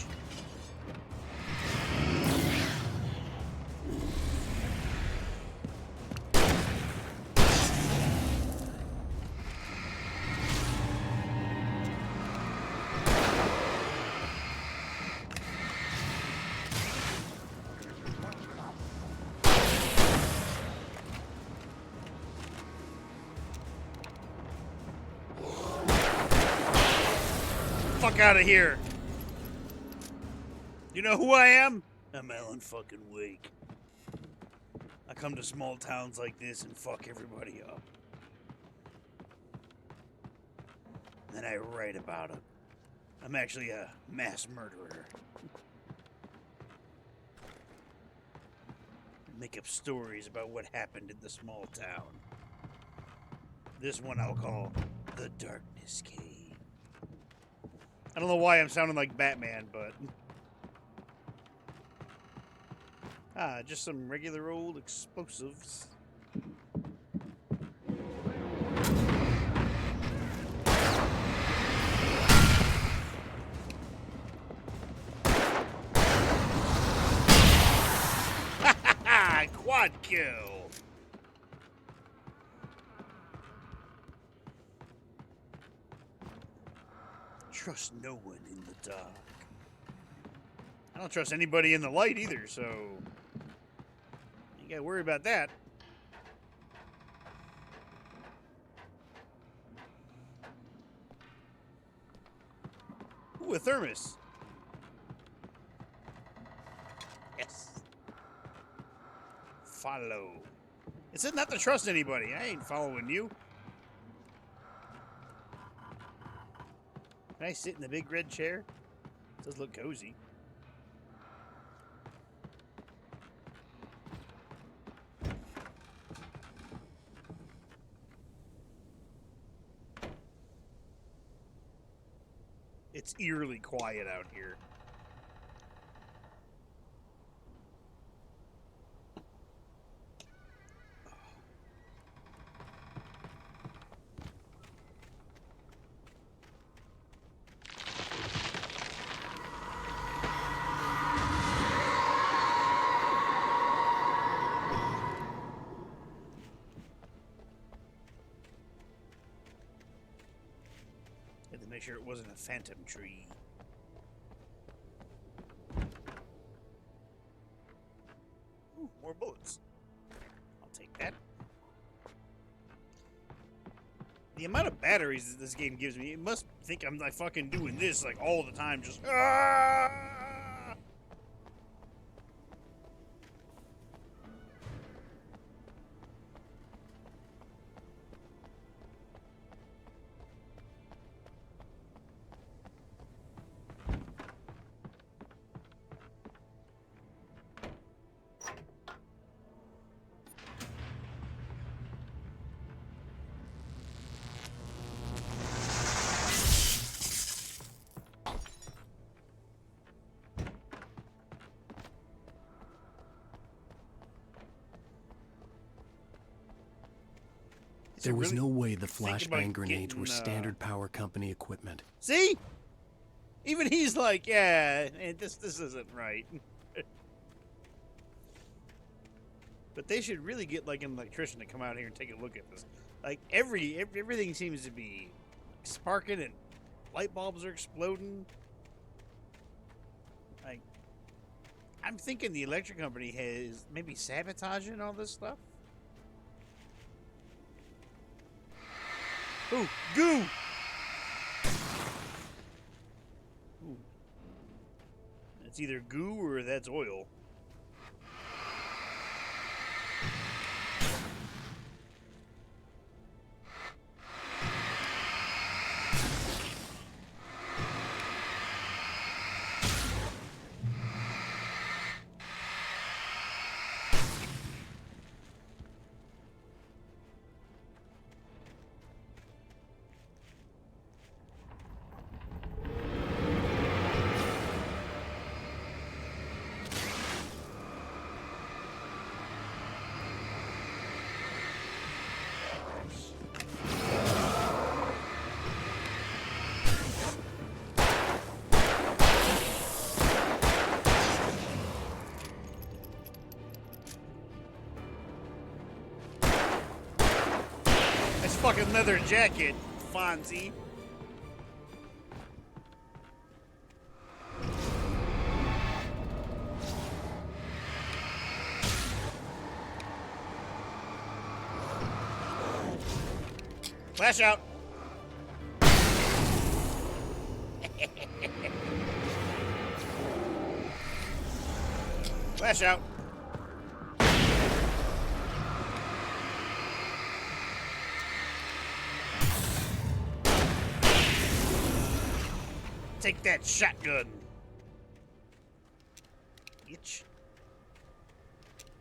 Fuck out of here. You know who I am? I'm Alan fucking Wake. I come to small towns like this and fuck everybody up. Then I write about it. I'm actually a mass murderer. Make up stories about what happened in the small town. This one I'll call The Darkness Cave. I don't know why I'm sounding like Batman, but... just some regular old explosives. Quad kill! Trust no one in the dark. I don't trust anybody in the light either, so you gotta worry about that. Ooh, a thermos. Yes. Follow. It said not to trust anybody. I ain't following you. Can I sit in the big red chair? It does look cozy. It's eerily quiet out here. Had to make sure it wasn't a phantom tree. Ooh, more bullets. I'll take that. The amount of batteries that this game gives me, it must think I'm like fucking doing this like all the time, just There was really no way the think about flashbang grenades were getting, standard power company equipment. See? Even he's like, yeah, this isn't right. But they should really get like an electrician to come out here and take a look at this. Like everything seems to be sparking and light bulbs are exploding. Like, I'm thinking the electric company has maybe sabotaging all this stuff. Ooh, goo! Ooh. It's either goo or that's oil. fucking leather jacket, Fonzie. Flash out. Flash out. Take that shotgun. Bitch.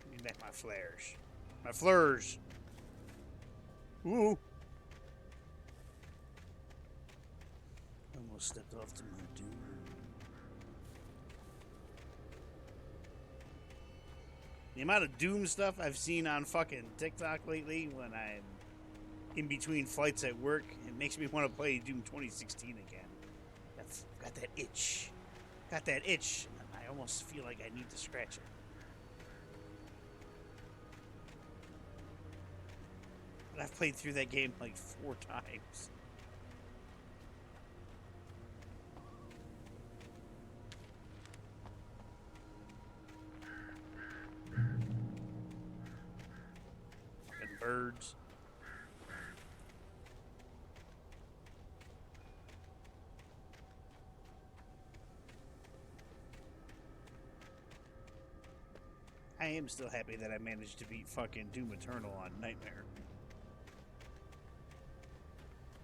Give me back my flares. My flurs. Ooh. Almost stepped off to my doom. The amount of Doom stuff I've seen on fucking TikTok lately when I'm in between flights at work, it makes me want to play Doom 2016 again. I've got that itch. Got that itch. And I almost feel like I need to scratch it. But I've played through that game like 4 times. Fucking birds. I am still happy that I managed to beat fucking Doom Eternal on Nightmare.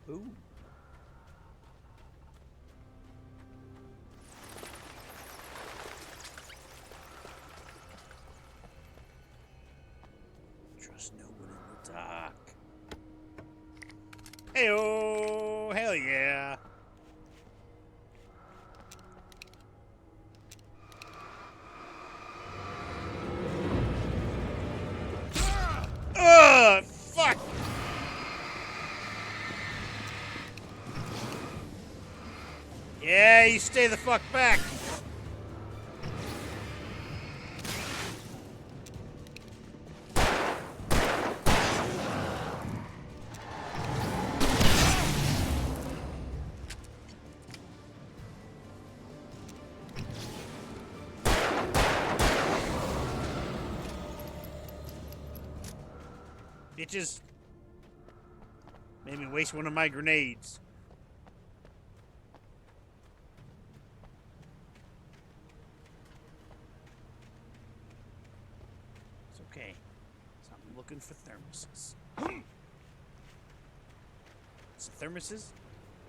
Ooh. Trust no one in the dark. Hey-oh! Hell yeah! Ugh! Fuck! Yeah, you stay the fuck back. Bitches. Made me waste one of my grenades. It's okay. So I'm looking for thermoses. Is it thermoses?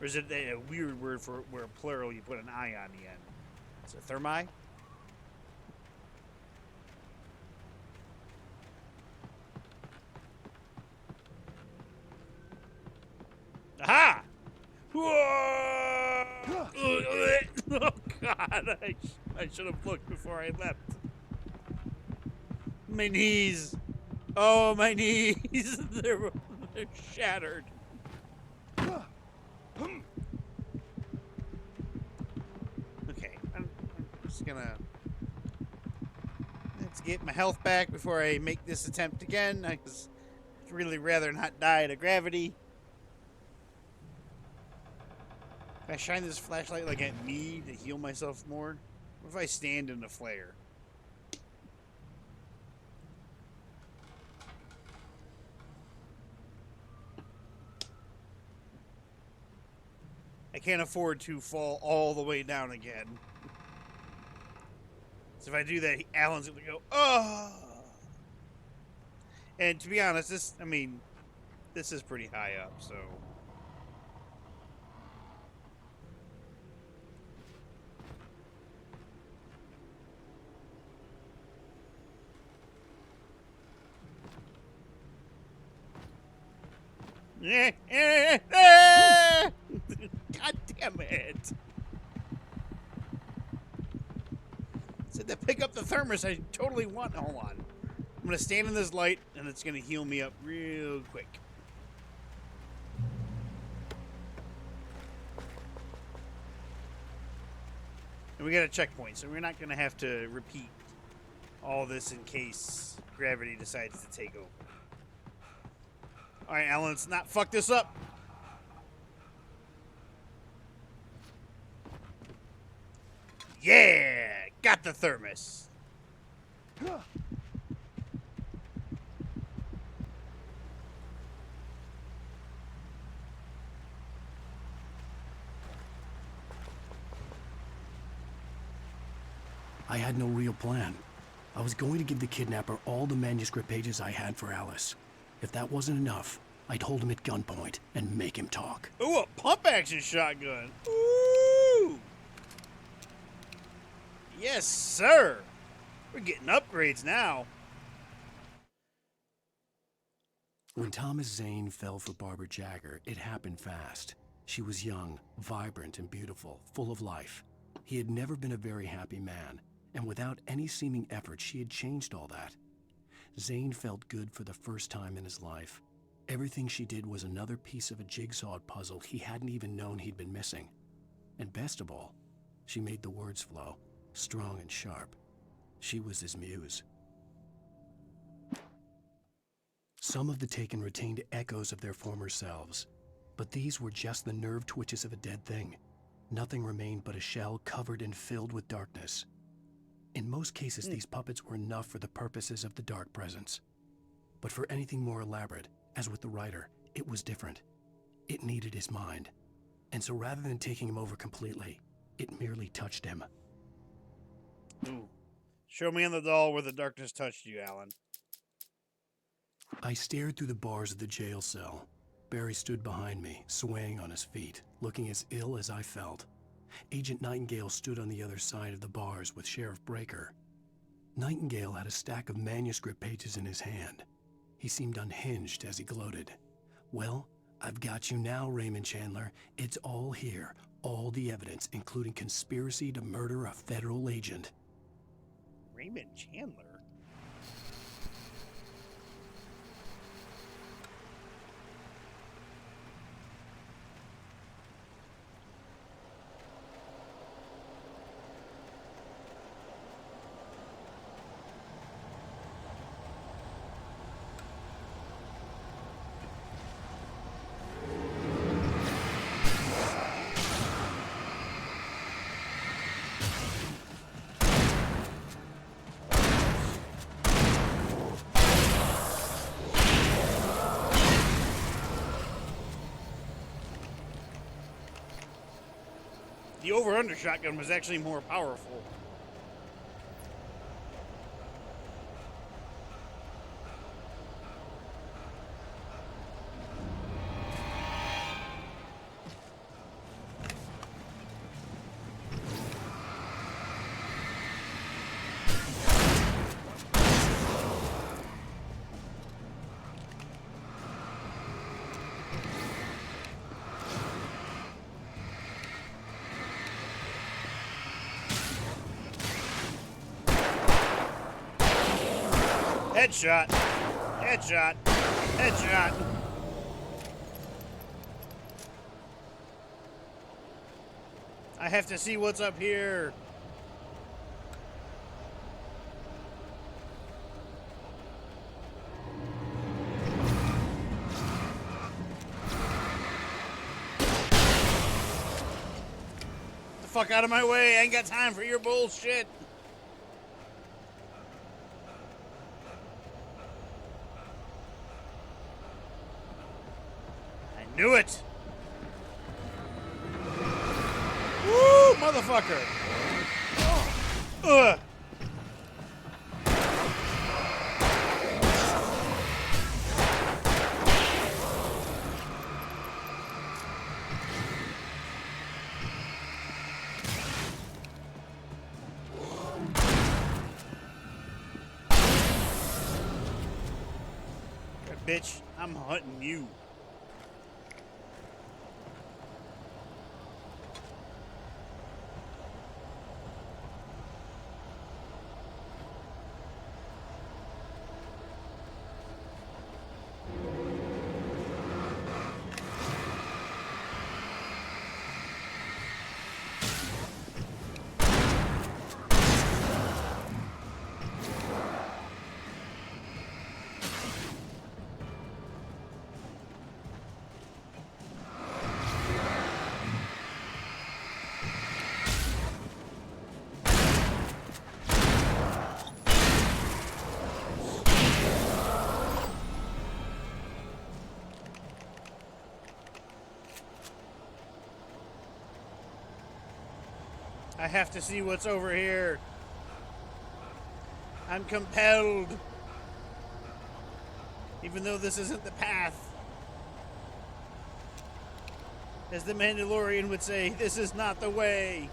Or is it a weird word for where plural you put an I on the end? Is it thermi? Aha! Whoa! Oh God! I should have looked before I left. My knees. Oh, my knees. they're shattered. Okay, I'm just gonna let's get my health back before I make this attempt again. I'd really rather not die to gravity. Can I shine this flashlight like at me to heal myself more? What if I stand in the flare? I can't afford to fall all the way down again. So if I do that, Alan's gonna go, oh! And to be honest, this is pretty high up, so... God damn it. Said to pick up the thermos. I totally want. Hold on. I'm going to stand in this light and it's going to heal me up real quick. And we got a checkpoint, so we're not going to have to repeat all this in case gravity decides to take over. Alright, Alan, let's not fuck this up. Yeah! Got the thermos. I had no real plan. I was going to give the kidnapper all the manuscript pages I had for Alice. If that wasn't enough, I'd hold him at gunpoint and make him talk. Ooh, a pump-action shotgun. Ooh! Yes, sir! We're getting upgrades now. When Thomas Zane fell for Barbara Jagger, it happened fast. She was young, vibrant, and beautiful, full of life. He had never been a very happy man, and without any seeming effort, she had changed all that. Zane felt good for the first time in his life. Everything she did was another piece of a jigsaw puzzle he hadn't even known he'd been missing. And best of all, she made the words flow, strong and sharp. She was his muse. Some of the Taken retained echoes of their former selves, but these were just the nerve twitches of a dead thing. Nothing remained but a shell covered and filled with darkness. In most cases, these puppets were enough for the purposes of the Dark Presence. But for anything more elaborate, as with the writer, it was different. It needed his mind. And so rather than taking him over completely, it merely touched him. Ooh. Show me on the doll where the darkness touched you, Alan. I stared through the bars of the jail cell. Barry stood behind me, swaying on his feet, looking as ill as I felt. Agent Nightingale stood on the other side of the bars with Sheriff Breaker. Nightingale had a stack of manuscript pages in his hand. He seemed unhinged as he gloated. "Well, I've got you now, Raymond Chandler. It's all here. All the evidence, including conspiracy to murder a federal agent." Raymond Chandler? The over-under shotgun was actually more powerful. Headshot. Headshot. Headshot. I have to see what's up here. Get the fuck out of my way. I ain't got time for your bullshit. Do it! Woo, motherfucker! Ugh! Bitch, I'm hunting you. I have to see what's over here. I'm compelled. Even though this isn't the path. As the Mandalorian would say, this is not the way.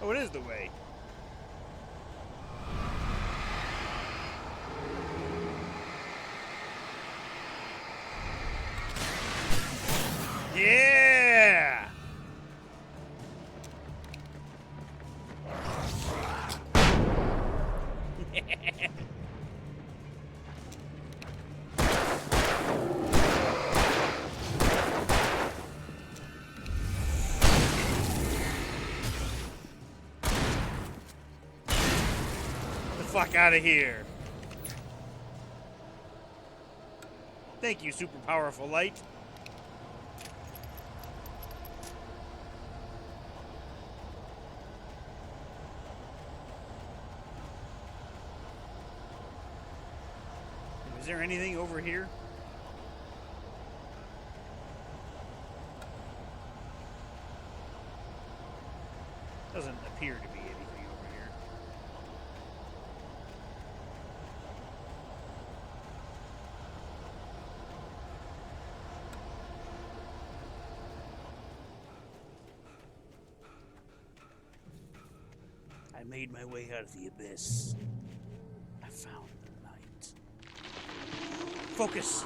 Oh, it is the way. Yeah! The fuck out of here. Thank you, super powerful light. Is there anything over here? Doesn't appear to be anything over here. I made my way out of the abyss. I found the light. Focus!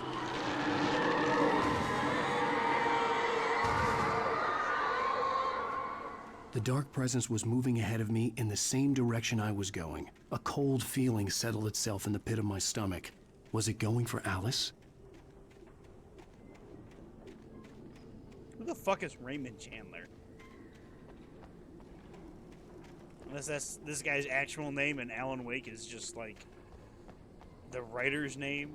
The dark presence was moving ahead of me in the same direction I was going. A cold feeling settled itself in the pit of my stomach. Was it going for Alice? Who the fuck is Raymond Chandler? Unless that's this guy's actual name and Alan Wake is just like the writer's name.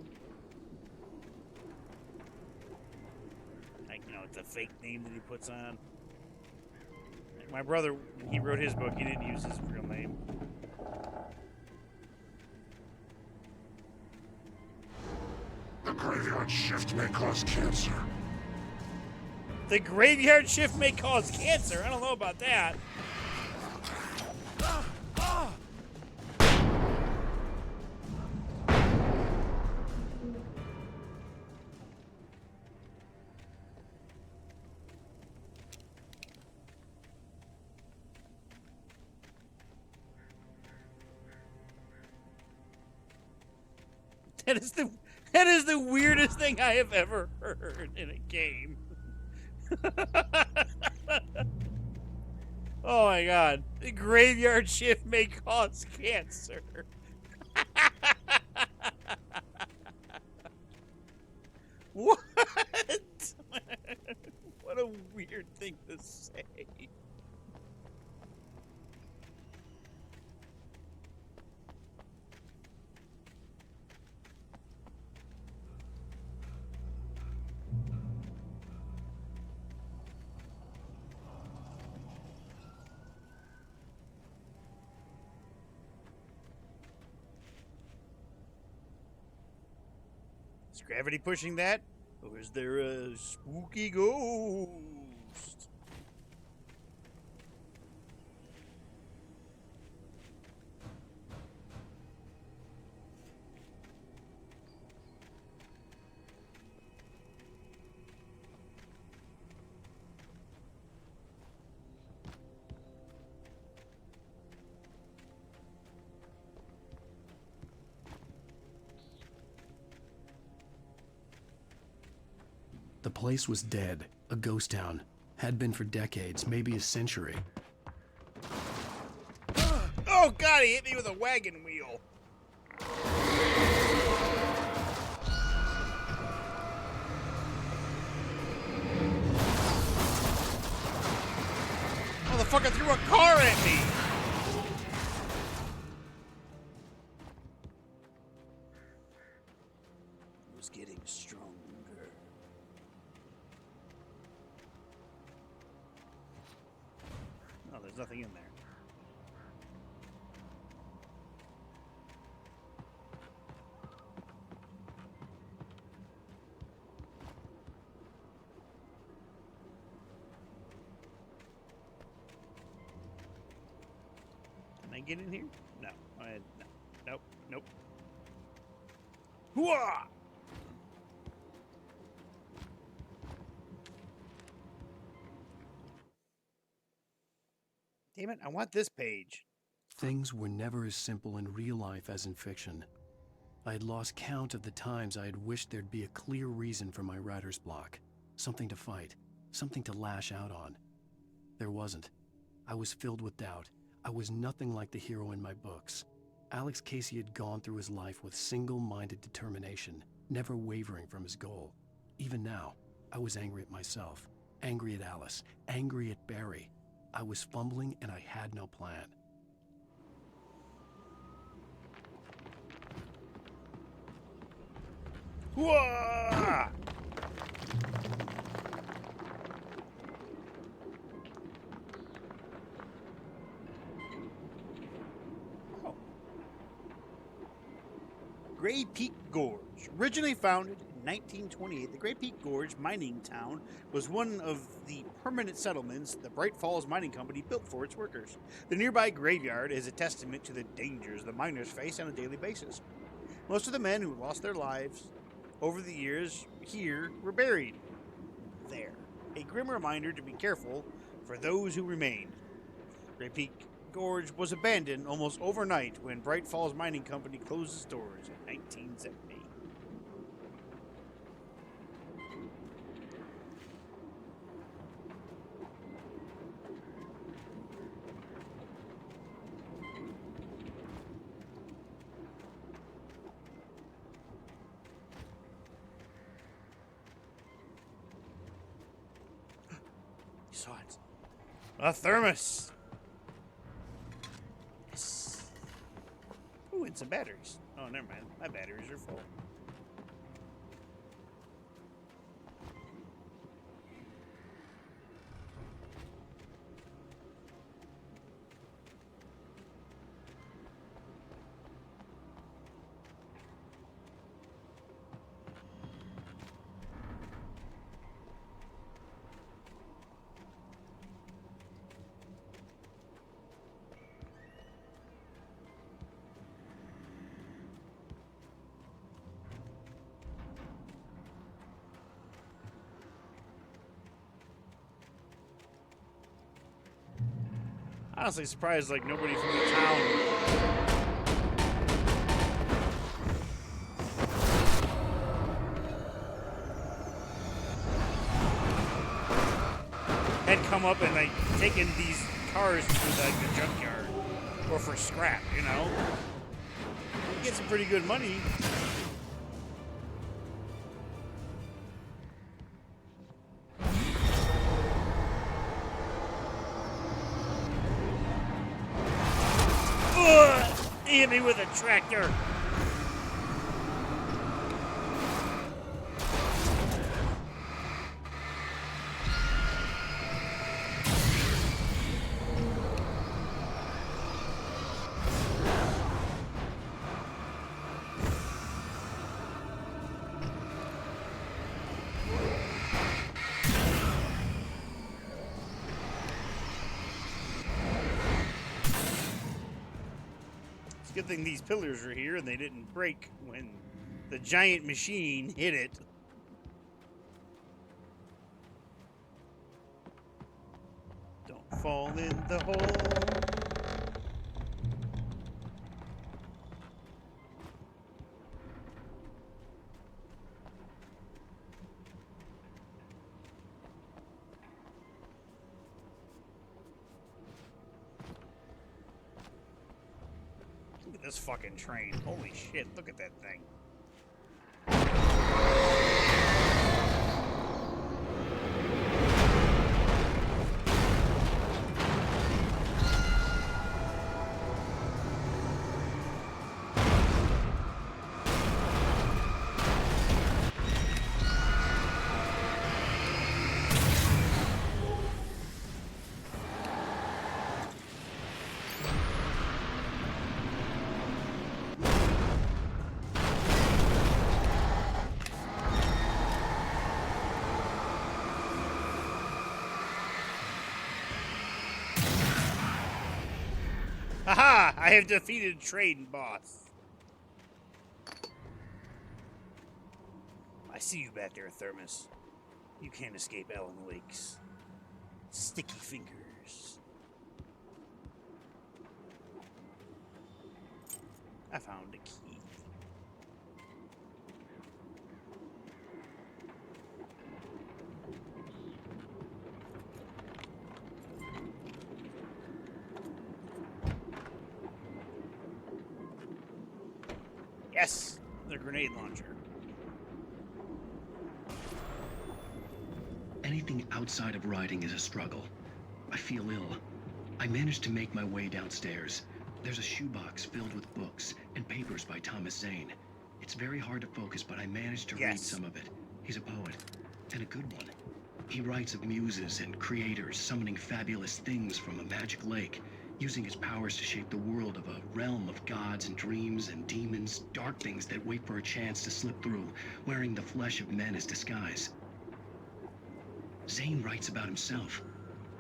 Like, you know, it's a fake name that he puts on. Like my brother, when he wrote his book, he didn't use his real name. The graveyard shift may cause cancer. The graveyard shift may cause cancer? I don't know about that. That is the weirdest thing I have ever heard in a game. Oh my god. The graveyard shift may cause cancer. What? What a weird thing to say. Is gravity pushing that? Or is there a spooky ghost? The place was dead, a ghost town. Had been for decades, maybe a century. Oh god, he hit me with a wagon wheel. Motherfucker threw a car at me. It was getting stronger. Oh, there's nothing in there. I get in here? No. No. Nope. Nope. Hooah! Damn it, I want this page. Things were never as simple in real life as in fiction. I had lost count of the times I had wished there'd be a clear reason for my writer's block. Something to fight, something to lash out on. There wasn't. I was filled with doubt. I was nothing like the hero in my books. Alex Casey had gone through his life with single-minded determination, never wavering from his goal. Even now, I was angry at myself, angry at Alice, angry at Barry. I was fumbling and I had no plan. Whoa! Oh. Gray Peak Gorge. Originally founded in 1928, the Gray Peak Gorge mining town was one of the permanent settlements the Bright Falls Mining Company built for its workers. The nearby graveyard is a testament to the dangers the miners face on a daily basis. Most of the men who lost their lives over the years here were buried there. A grim reminder to be careful for those who remained. Gray Peak Gorge was abandoned almost overnight when Bright Falls Mining Company closed its doors in 1970. You saw it. A thermos. Yes. Ooh, and some batteries. Oh, never mind. My batteries are full. Honestly surprised like nobody from the town had come up and like taken these cars to like the junkyard or for scrap, you know? You get some pretty good money. He hit me with a tractor. Good thing these pillars are here and they didn't break when the giant machine hit it. Don't fall in the hole. This fucking train. Holy shit, look at that thing. Aha! I have defeated Trade Boss. I see you back there, Thermos. You can't escape Alan Wake's sticky fingers. I found a key. Yes, the grenade launcher. Anything outside of riding is a struggle. I feel ill. I managed to make my way downstairs. There's a shoebox filled with books and papers by Thomas Zane. It's very hard to focus, but I managed to read some of it. He's a poet, and a good one. He writes of muses and creators summoning fabulous things from a magic lake, using his powers to shape the world of a realm of gods and dreams and demons, dark things that wait for a chance to slip through, wearing the flesh of men as disguise. Zane writes about himself,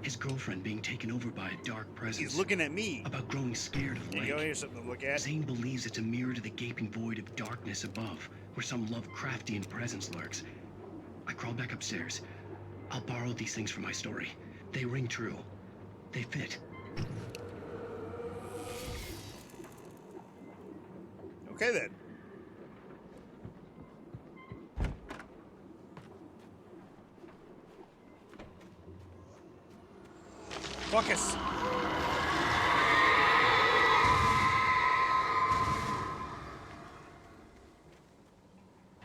his girlfriend being taken over by a dark presence. He's looking at me. About growing scared of the lake. Here's something to look at. Zane believes it's a mirror to the gaping void of darkness above, where some Lovecraftian presence lurks. I crawl back upstairs. I'll borrow these things for my story. They ring true. They fit. Okay then. Focus.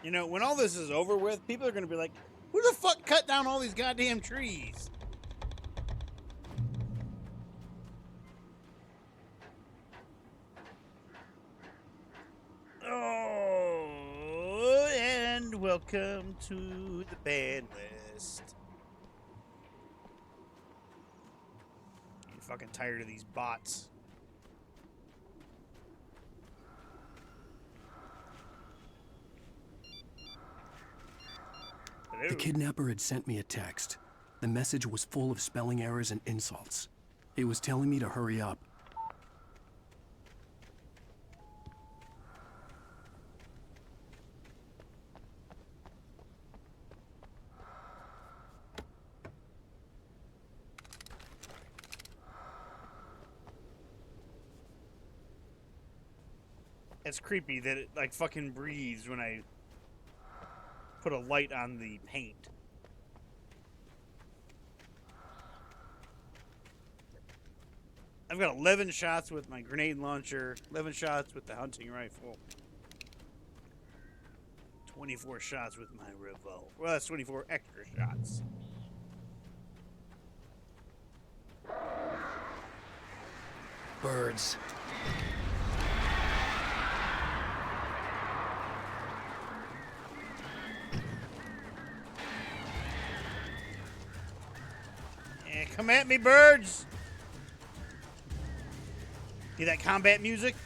You know, when all this is over with, people are going to be like, who the fuck cut down all these goddamn trees? Oh, and welcome to the ban list. I'm fucking tired of these bots. The kidnapper had sent me a text. The message was full of spelling errors and insults. It was telling me to hurry up. It's creepy that it like fucking breathes when I put a light on the paint. I've got 11 shots with my grenade launcher, 11 shots with the hunting rifle, 24 shots with my revolver. Well, that's 24 extra shots. Birds. Come at me, birds! Hear that combat music?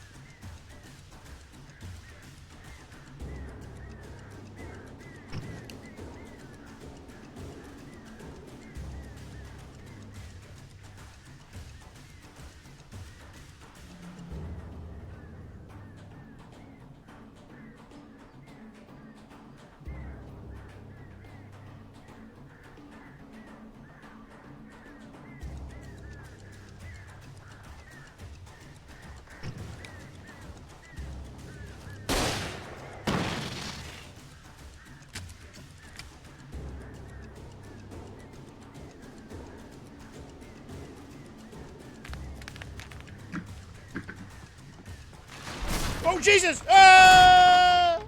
Oh, Jesus! Ah!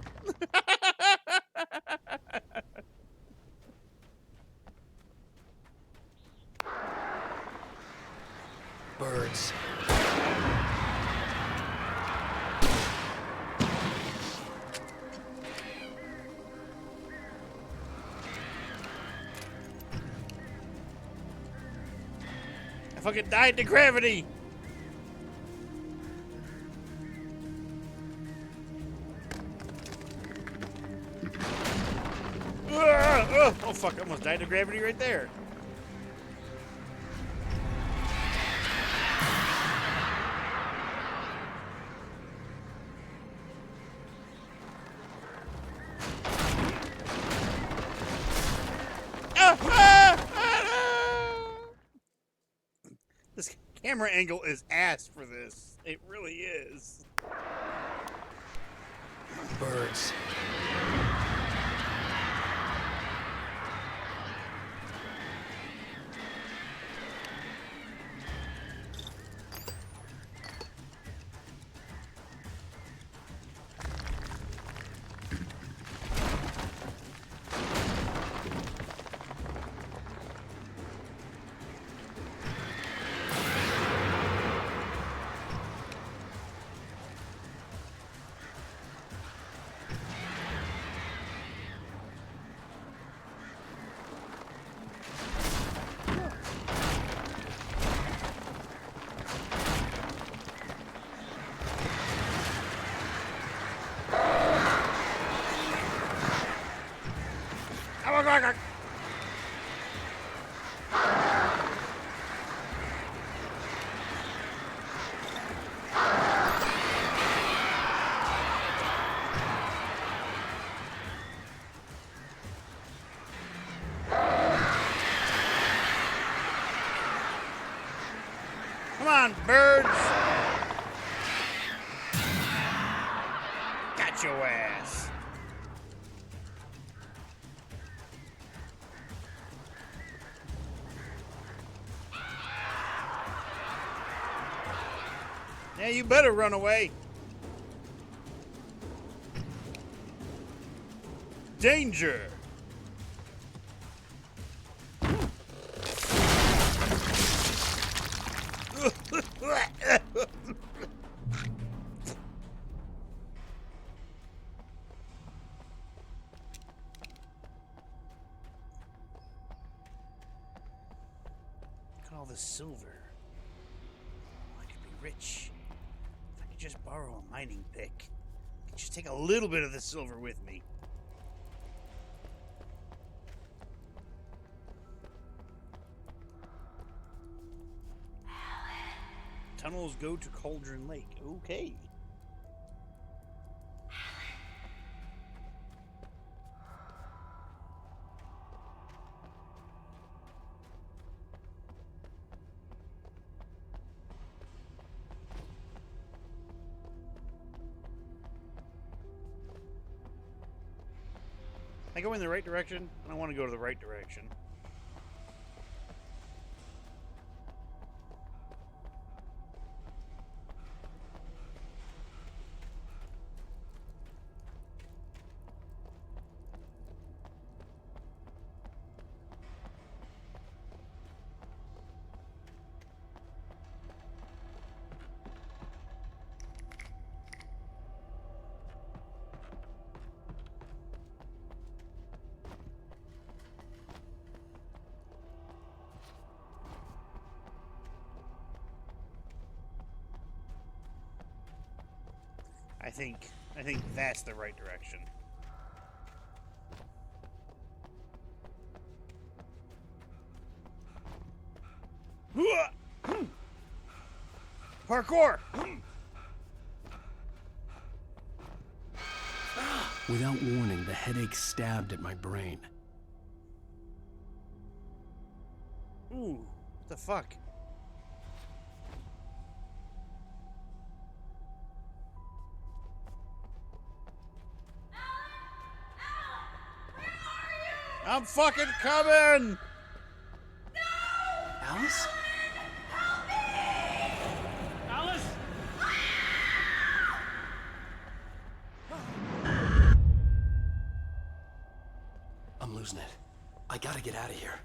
Birds. I fucking died to gravity! Oh fuck, I almost died to gravity right there. camera angle is ass for this. It really is. Birds. Come on, birds. Got your ass. Yeah, you better run away. Danger. Look at all this silver. I could be rich. If I could just borrow a mining pick. I could just take a little bit of the silver with me. Tunnels go to Cauldron Lake. Okay. Am I going in the right direction? I don't want to go to the right direction. I think that's the right direction. Parkour! Without warning, the headache stabbed at my brain. Ooh, what the fuck? I'm fucking coming! Alice? Alice! I'm losing it. I gotta get out of here.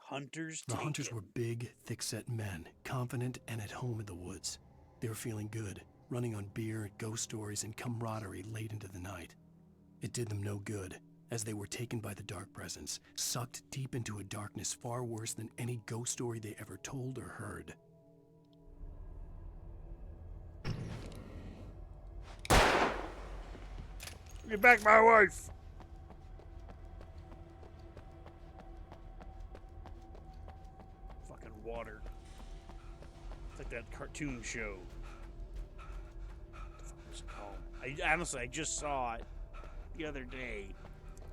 Hunters The take hunters it. were big, thick-set men, confident and at home in the woods. They were feeling good, running on beer, ghost stories, and camaraderie late into the night. It did them no good, as they were taken by the dark presence, sucked deep into a darkness far worse than any ghost story they ever told or heard. Get back my wife! Fucking water. It's like that cartoon show. What the fuck was it called? I honestly just saw it. the other day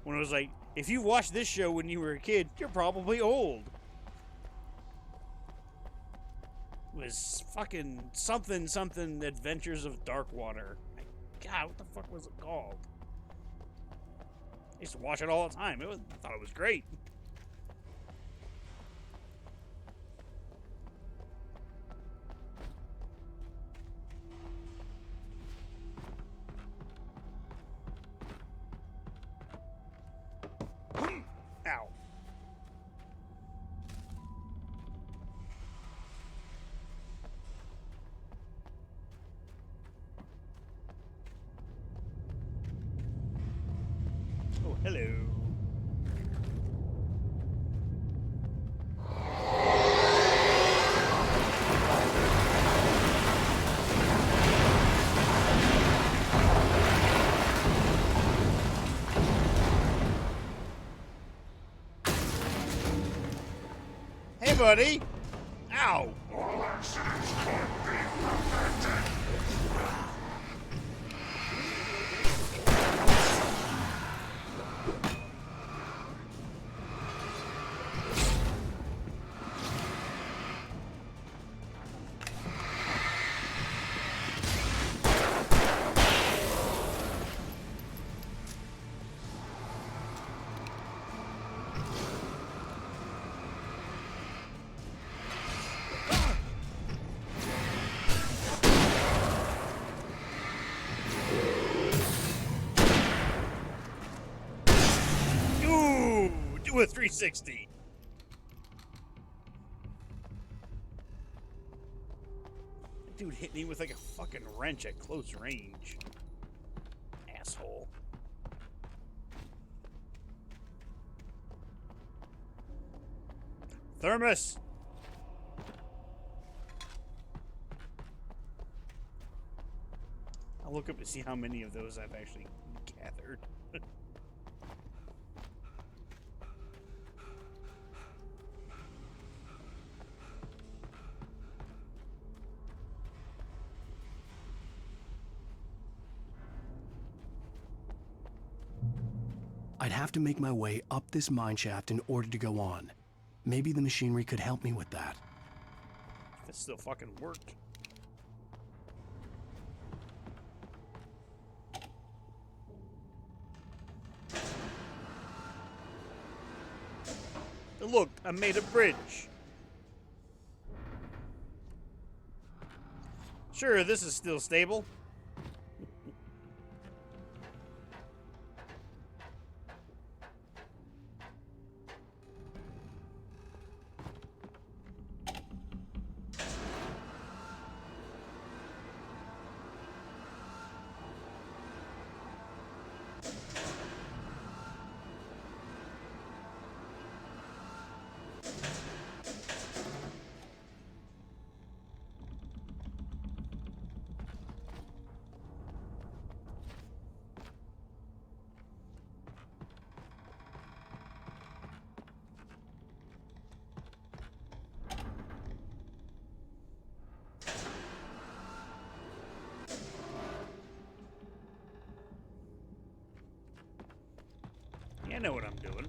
when it was like, if you watched this show when you were a kid, you're probably old. It was fucking something Adventures of Darkwater. God, what the fuck was it called? I used to watch it all the time. I thought it was great. Ow. Oh, hello. Hey, buddy. Ow. All accidents can't be prevented. Do a 360. That dude hit me with like a fucking wrench at close range. Asshole. Thermos. I'll look up to see how many of those I've actually gathered. I'd have to make my way up this mine shaft in order to go on. Maybe the machinery could help me with that. If it still fucking worked. Look, I made a bridge. Sure, this is still stable. I know what I'm doing.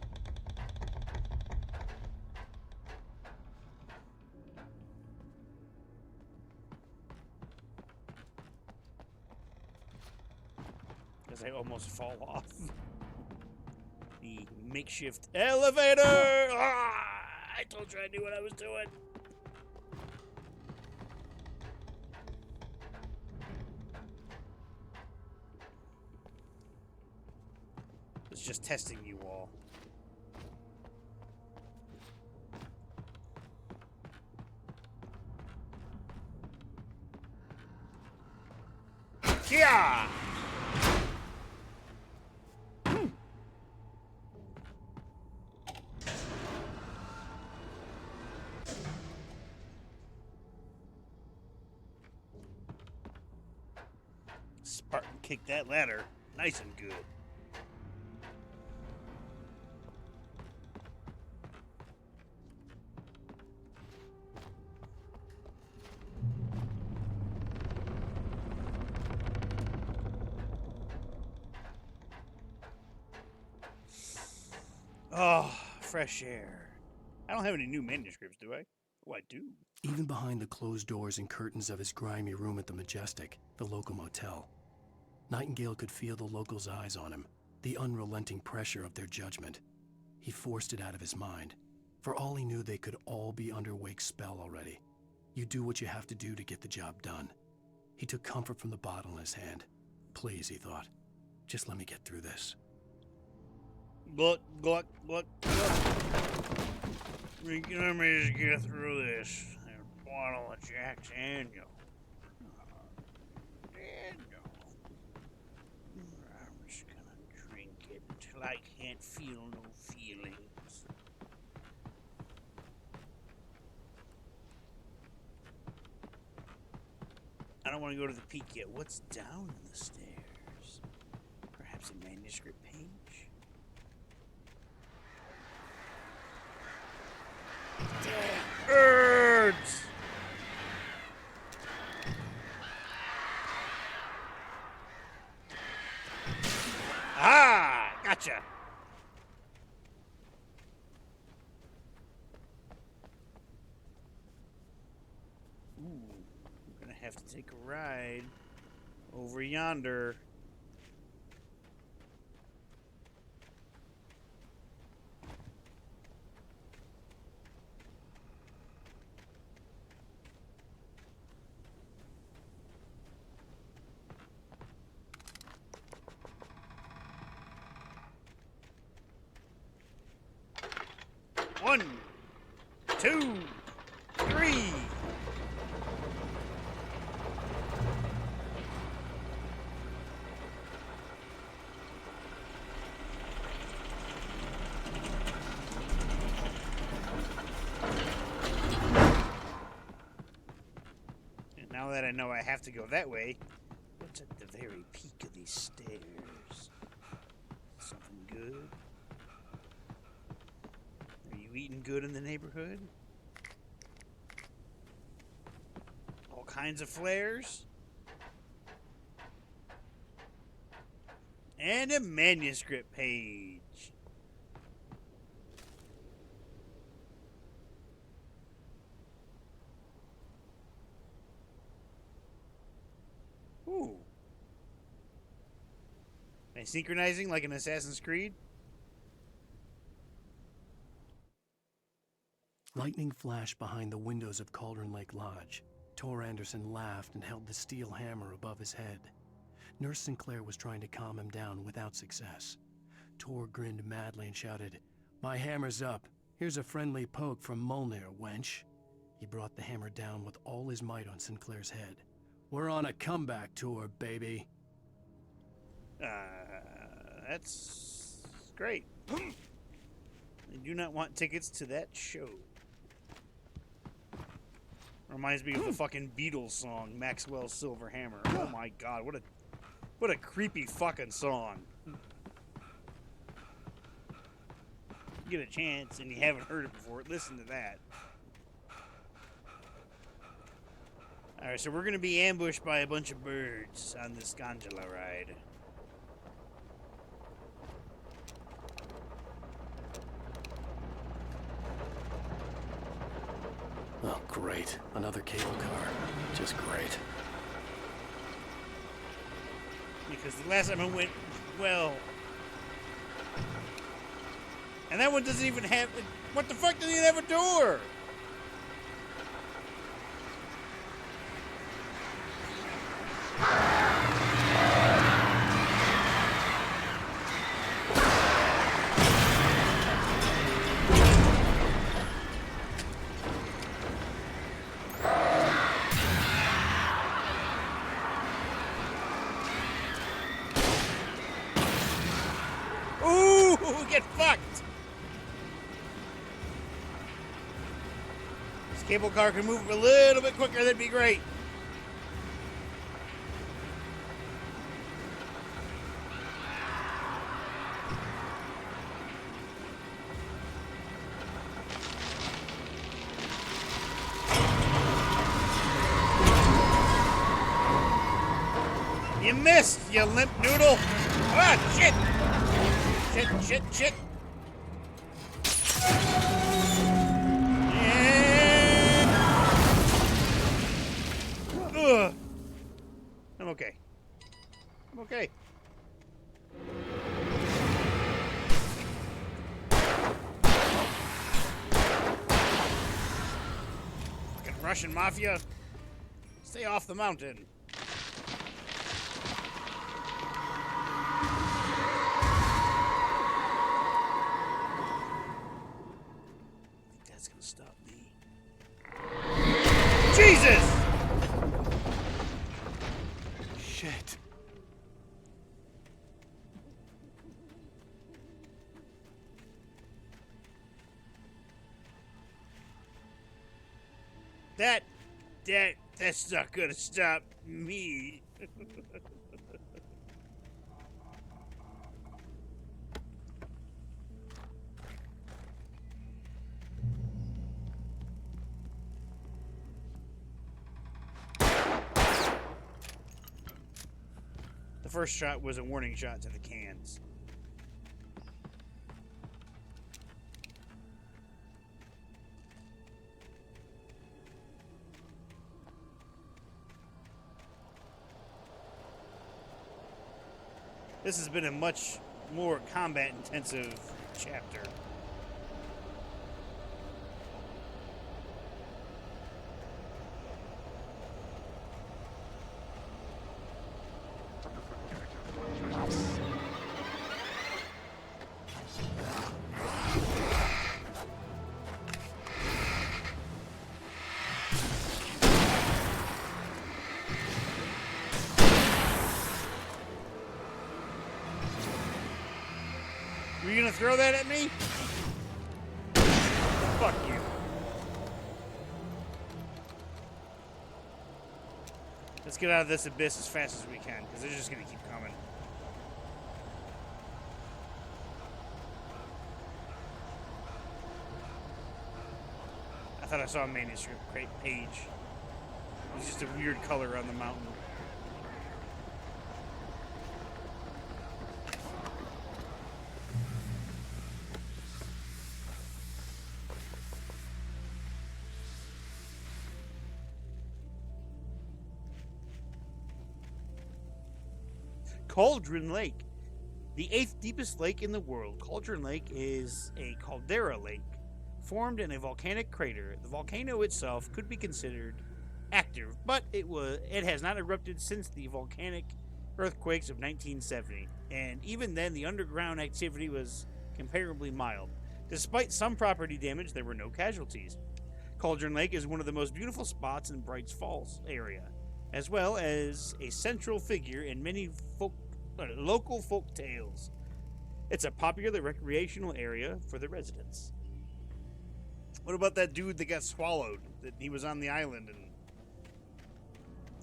Because I almost fall off. The makeshift elevator! Ah, I told you I knew what I was doing. It's just testing you all. Yeah! Spartan kicked that ladder nice and good. Oh, fresh air. I don't have any new manuscripts, do I? Oh, I do. Even behind the closed doors and curtains of his grimy room at the Majestic, the local motel, Nightingale could feel the locals' eyes on him, the unrelenting pressure of their judgment. He forced it out of his mind. For all he knew, they could all be under Wake's spell already. You do what you have to do to get the job done. He took comfort from the bottle in his hand. Please, he thought, just let me get through this. Look. Let me just get through this. A bottle of Jack Daniel. I'm just gonna drink it until I can't feel no feelings. I don't want to go to the peak yet. What's down the stairs? Perhaps a manuscript page? Damn birds! Ah! Gotcha! Ooh, we're gonna have to take a ride over yonder. One, 2, 3. And now that I know I have to go that way, what's at the very peak of these stairs? Something good? Eating good in the neighborhood? All kinds of flares? And a manuscript page. Ooh. Am I synchronizing like an Assassin's Creed? Lightning flashed behind the windows of Cauldron Lake Lodge. Tor Anderson laughed and held the steel hammer above his head. Nurse Sinclair was trying to calm him down without success. Tor grinned madly and shouted, "My hammer's up. Here's a friendly poke from Mulnir, wench." He brought the hammer down with all his might on Sinclair's head. "We're on a comeback tour, baby." That's great. I do not want tickets to that show. Reminds me of the fucking Beatles song, Maxwell's Silver Hammer. Oh my god, what a creepy fucking song. You get a chance and you haven't heard it before, listen to that. Alright, so we're gonna be ambushed by a bunch of birds on this gondola ride. Oh, great. Another cable car. Just great. Because the last time I went, well... And that one doesn't even have... What the fuck doesn't even have a door? Get fucked! This cable car can move a little bit quicker, that'd be great. You missed, you limp noodle! Ah, shit! Shit. Russian mafia, stay off the mountain. I think that's gonna stop me. Jesus! Shit. That's not gonna stop me. The first shot was a warning shot to the cans. This has been a much more combat-intensive chapter. Were you gonna throw that at me? Fuck you. Let's get out of this abyss as fast as we can, because they're just gonna keep coming. I thought I saw a manuscript page. It was just a weird color on the mountain. Cauldron Lake. The 8th deepest lake in the world, Cauldron Lake is a caldera lake formed in a volcanic crater. The volcano itself could be considered active, but it has not erupted since the volcanic earthquakes of 1970, and even then the underground activity was comparably mild. Despite some property damage, there were no casualties. Cauldron Lake is one of the most beautiful spots in Brights Falls area, as well as a central figure in many local folk tales. It's a popular recreational area for the residents. What about that dude that got swallowed? That he was on the island and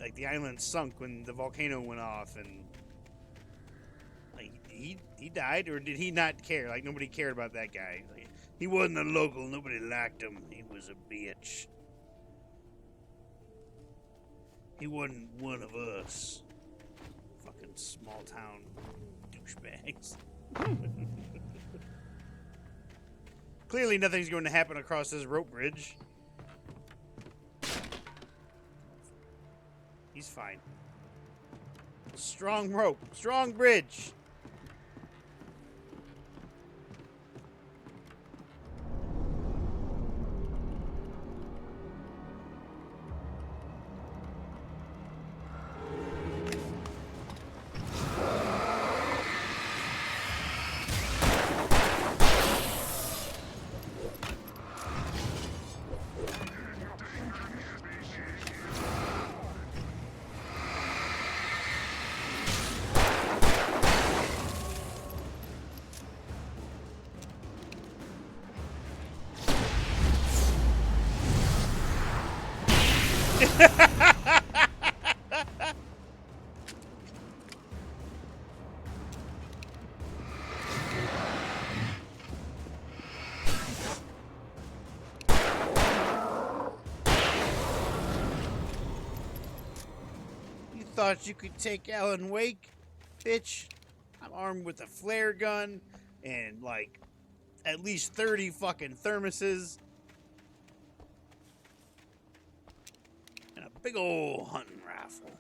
like the island sunk when the volcano went off, and like he died, or did he not care? Like nobody cared about that guy. Like, he wasn't a local. Nobody liked him. He was a bitch. He wasn't one of us. Fucking small town douchebags. Clearly nothing's going to happen across this rope bridge. He's fine. Strong rope. Strong bridge. Thought you could take Alan Wake, bitch? I'm armed with a flare gun and like at least 30 fucking thermoses and a big old hunting rifle.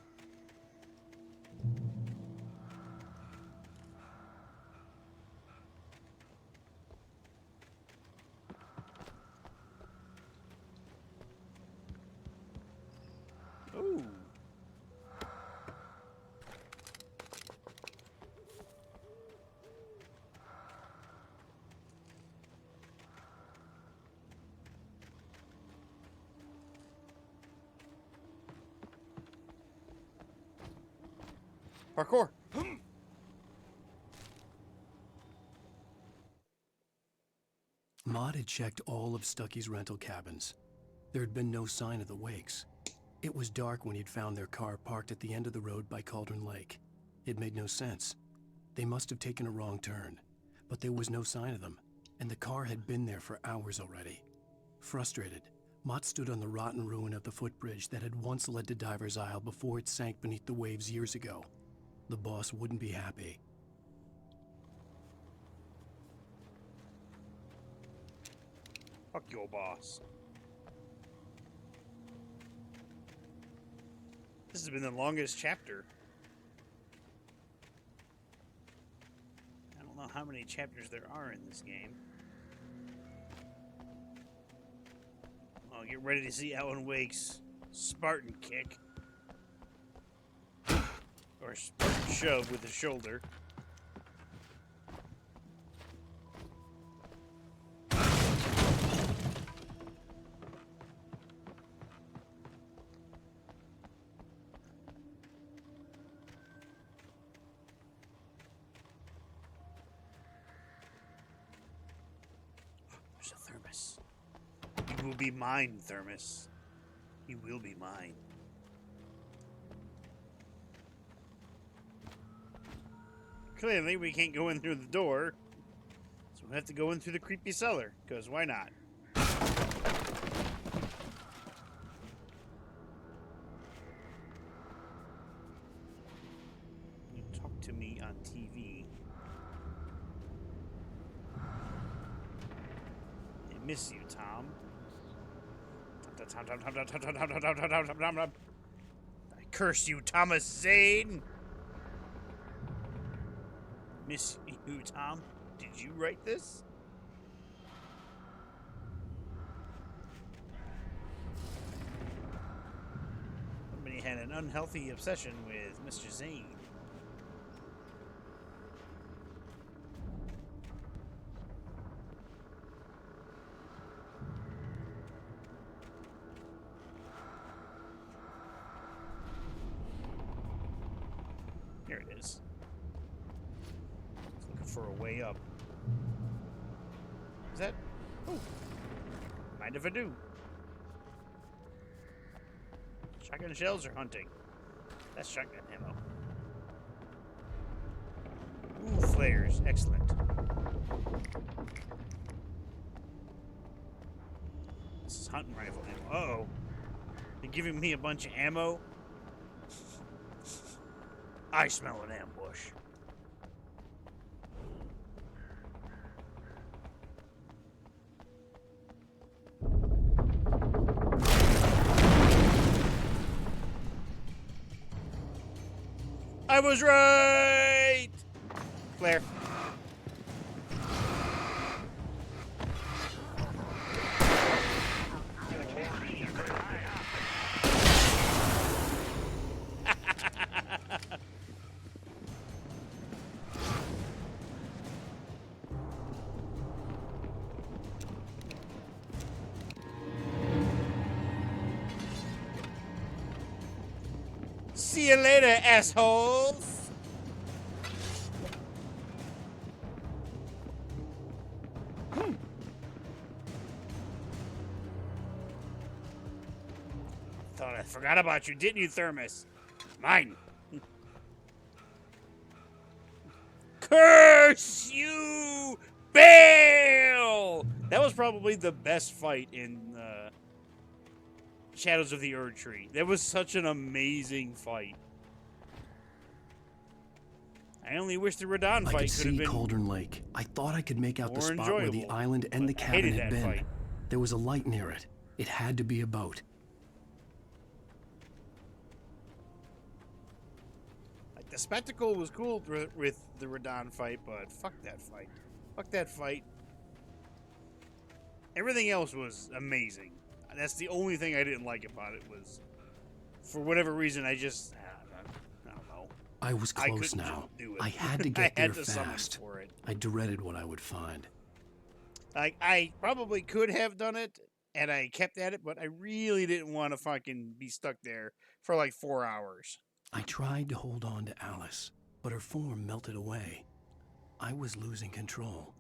Ooh. Parkour. Maud had checked all of Stucky's rental cabins. There had been no sign of the Wakes. It was dark when he'd found their car parked at the end of the road by Cauldron Lake. It made no sense. They must have taken a wrong turn, but there was no sign of them, and the car had been there for hours already. Frustrated, Mott stood on the rotten ruin of the footbridge that had once led to Diver's Isle before it sank beneath the waves years ago. The boss wouldn't be happy. Fuck your boss. This has been the longest chapter. I don't know how many chapters there are in this game. Oh, get ready to see Alan Wake's Spartan kick. Or Spartan shove with the shoulder. There's a thermos. You will be mine, Thermos. You will be mine. Clearly, we can't go in through the door, so we have to go in through the creepy cellar, because why not? You talk to me on TV. I miss you, Tom. I curse you, Thomas Zane! Miss you, Tom. Did you write this? Somebody had an unhealthy obsession with Mr. Zane. Here it is. Looking for a way up. Is that? Oh. Mind if I do? Shotgun shells are hunting. That's shotgun ammo. Ooh, flares. Excellent. This is hunting rifle ammo. Uh-oh. They're giving me a bunch of ammo. I smell an ambush. I was right! Flare. See you later, assholes! Thought I forgot about you, didn't you, Thermos? Mine. Curse you, Bale! That was probably the best fight in Shadows of the Erd Tree. That was such an amazing fight. I only wish the Radon I fight could could have see been Cauldron Lake. I thought I could make out the more spot where the enjoyable, island and the but I cabin hated had that been. fight. There was a light near it. It had to be a boat. Like, the spectacle was cool with the Radon fight, but fuck that fight. Fuck that fight. Everything else was amazing. That's the only thing I didn't like about it was for whatever reason, I just I don't know. I was I close couldn't now. just do it. I had to I get there had to summon fast. for it. I dreaded what I would find. I probably could have done it, and I kept at it, but I really didn't want to fucking be stuck there for like 4 hours. I tried to hold on to Alice, but her form melted away. I was losing control.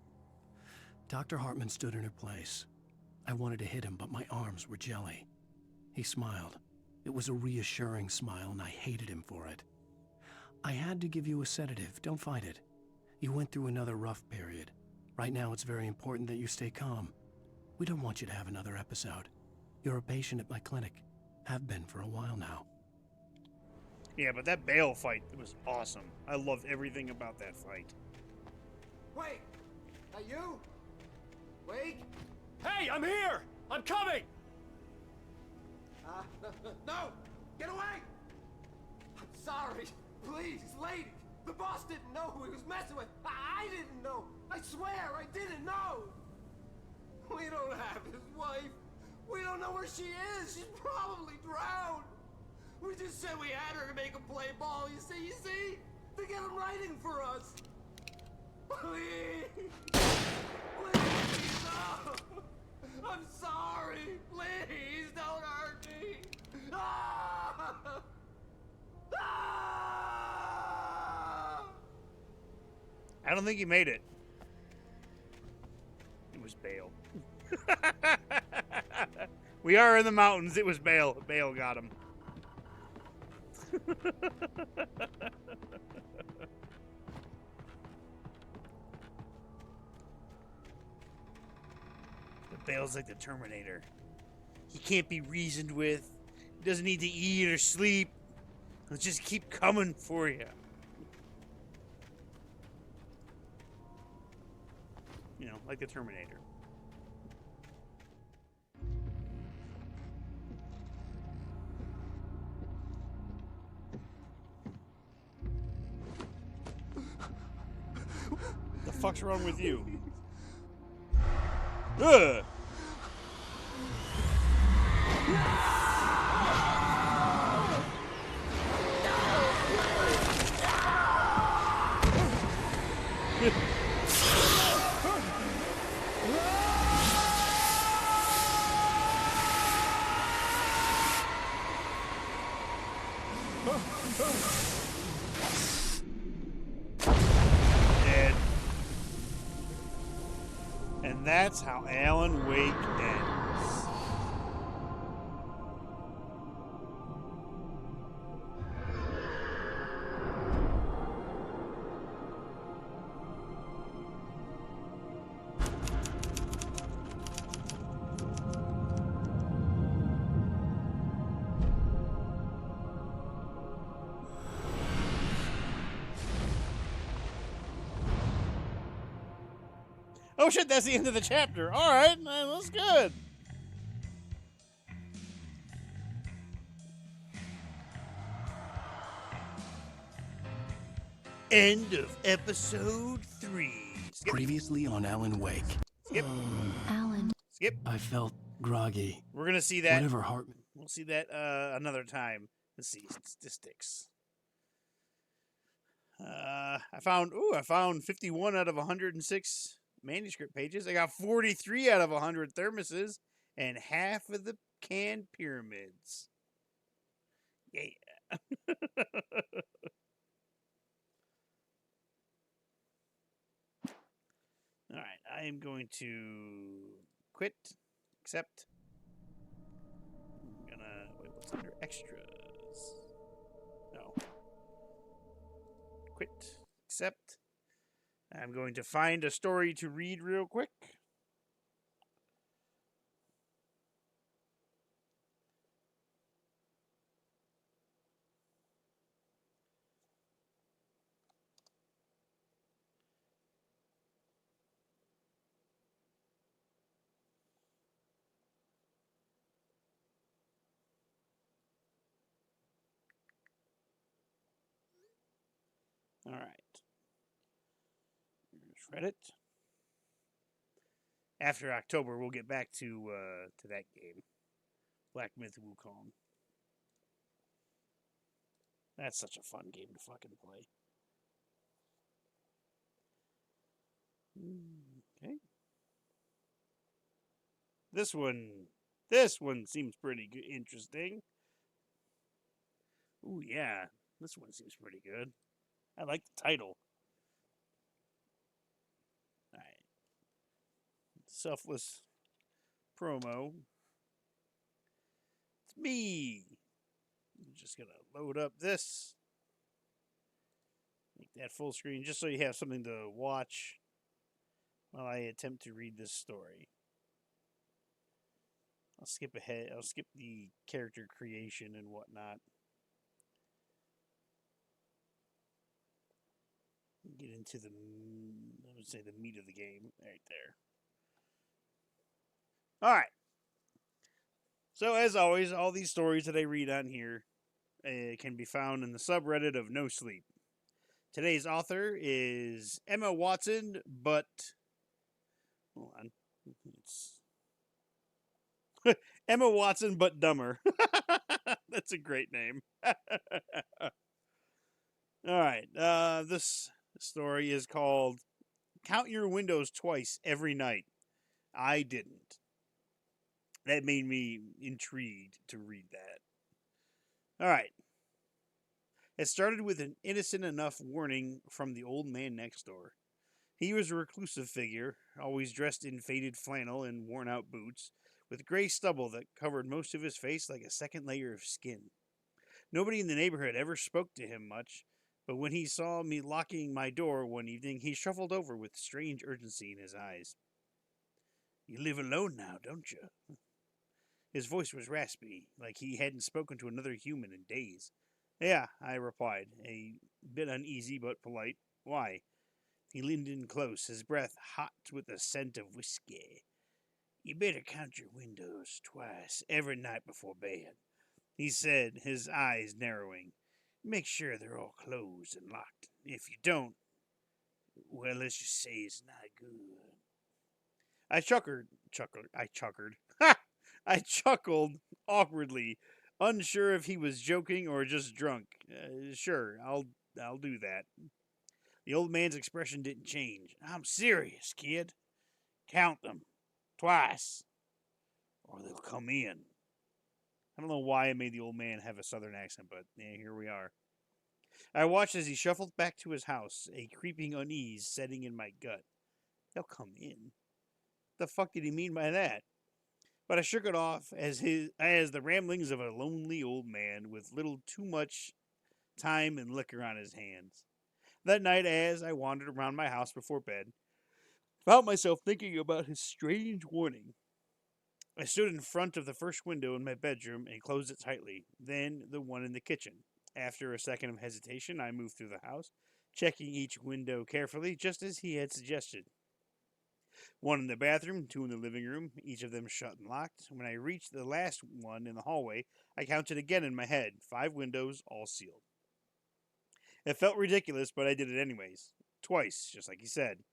Dr. Hartman stood in her place. I wanted to hit him, but my arms were jelly. He smiled. It was a reassuring smile, and I hated him for it. I had to give you a sedative. Don't fight it. You went through another rough period. Right now, it's very important that you stay calm. We don't want you to have another episode. You're a patient at my clinic. Have been for a while now. Yeah, but that Bale fight was awesome. I loved everything about that fight. Wait! That you? Wake? Hey, I'm here! I'm coming! No! Get away! I'm sorry. Please, lady. The boss didn't know who he was messing with. I didn't know. I swear, I didn't know. We don't have his wife. We don't know where she is. She's probably drowned. We just said we had her to make him play ball. You see? To get him writing for us. Please. Please, no. I'm sorry. Please, don't hurt me. Ah! Ah! I don't think he made it. It was Bale. We are in the mountains. It was Bale. Bale got him. Bale's like the Terminator. He can't be reasoned with. He doesn't need to eat or sleep. He'll just keep coming for you. You know, like the Terminator. The fuck's wrong with you? Ugh! Dead. And that's how Alan Wake ends. Oh shit, that's the end of the chapter. Alright, that's good. End of episode 3. Skip. Previously on Alan Wake. Skip. Alan. Skip. I felt groggy. We're gonna see that. Whatever Hartman. We'll see that another time. Let's see statistics. I found 51 out of 106 manuscript pages. I got 43 out of 100 thermoses and half of the canned pyramids. Yeah. All right, I am going to quit, accept. I'm gonna wait. What's under extras? No. Quit, accept. I'm going to find a story to read real quick. All right. Here's Reddit. After October, we'll get back to that game, Black Myth Wukong. That's such a fun game to fucking play. Okay. This one seems pretty good, interesting. Ooh, yeah. This one seems pretty good. I like the title. Alright. Selfless promo. It's me. I'm just gonna load up this. Make that full screen just so you have something to watch while I attempt to read this story. I'll skip ahead. I'll skip the character creation and whatnot. Get into the, I would say, the meat of the game right there. All right. So as always, all these stories that I read on here can be found in the subreddit of No Sleep. Today's author is Emma Watson, but hold on, it's Emma Watson, but dumber. That's a great name. All right, this story is called "Count Your Windows Twice Every Night." I didn't. That made me intrigued to read that. All right. It started with an innocent enough warning from the old man next door. He was a reclusive figure, always dressed in faded flannel and worn out boots, with gray stubble that covered most of his face like a second layer of skin. Nobody in the neighborhood ever spoke to him much, but when he saw me locking my door one evening, he shuffled over with strange urgency in his eyes. "You live alone now, don't you?" His voice was raspy, like he hadn't spoken to another human in days. "Yeah," I replied, a bit uneasy but polite. "Why?" He leaned in close, his breath hot with the scent of whiskey. "You better count your windows twice every night before bed," he said, his eyes narrowing. "Make sure they're all closed and locked. If you don't, well, let's just say it's not good." I chuckled awkwardly, unsure if he was joking or just drunk. Sure, I'll do that. The old man's expression didn't change. "I'm serious, kid. Count them. Twice. Or they'll come in." I don't know why I made the old man have a southern accent, but yeah, here we are. I watched as he shuffled back to his house, a creeping unease setting in my gut. They'll come in. The fuck did he mean by that? But I shook it off as the ramblings of a lonely old man with little too much time and liquor on his hands. That night, as I wandered around my house before bed, found myself thinking about his strange warning. I stood in front of the first window in my bedroom and closed it tightly, then the one in the kitchen. After a second of hesitation, I moved through the house, checking each window carefully, just as he had suggested. One in the bathroom, two in the living room, each of them shut and locked. When I reached the last one in the hallway, I counted again in my head. 5 windows, all sealed. It felt ridiculous, but I did it anyways. Twice, just like he said.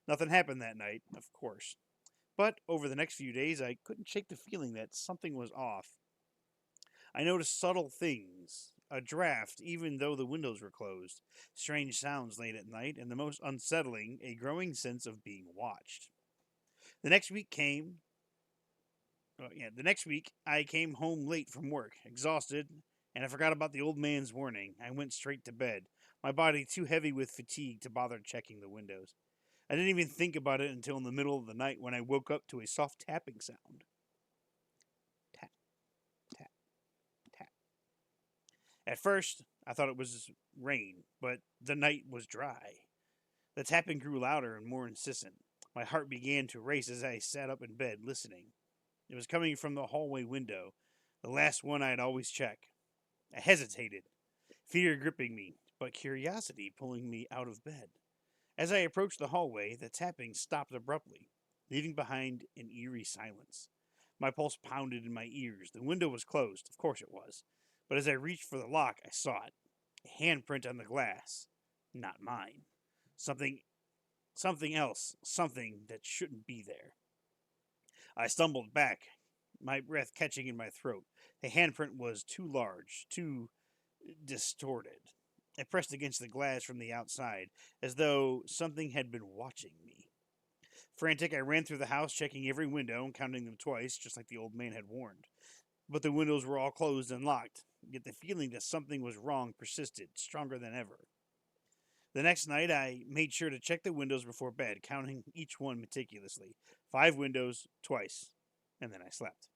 Nothing happened that night, of course. But over the next few days, I couldn't shake the feeling that something was off. I noticed subtle things. A draft, even though the windows were closed. Strange sounds late at night, and the most unsettling, a growing sense of being watched. The next week I came home late from work, exhausted, and I forgot about the old man's warning. I went straight to bed, my body too heavy with fatigue to bother checking the windows. I didn't even think about it until in the middle of the night when I woke up to a soft tapping sound. Tap, tap, tap. At first, I thought it was rain, but the night was dry. The tapping grew louder and more insistent. My heart began to race as I sat up in bed, listening. It was coming from the hallway window, the last one I'd always check. I hesitated, fear gripping me, but curiosity pulling me out of bed. As I approached the hallway, the tapping stopped abruptly, leaving behind an eerie silence. My pulse pounded in my ears. The window was closed, of course it was, but as I reached for the lock, I saw it. A handprint on the glass. Not mine. Something else, something that shouldn't be there. I stumbled back, my breath catching in my throat. The handprint was too large, too distorted. I pressed against the glass from the outside, as though something had been watching me. Frantic, I ran through the house, checking every window and counting them twice, just like the old man had warned. But the windows were all closed and locked, yet the feeling that something was wrong persisted, stronger than ever. The next night, I made sure to check the windows before bed, counting each one meticulously. 5 windows, twice, and then I slept.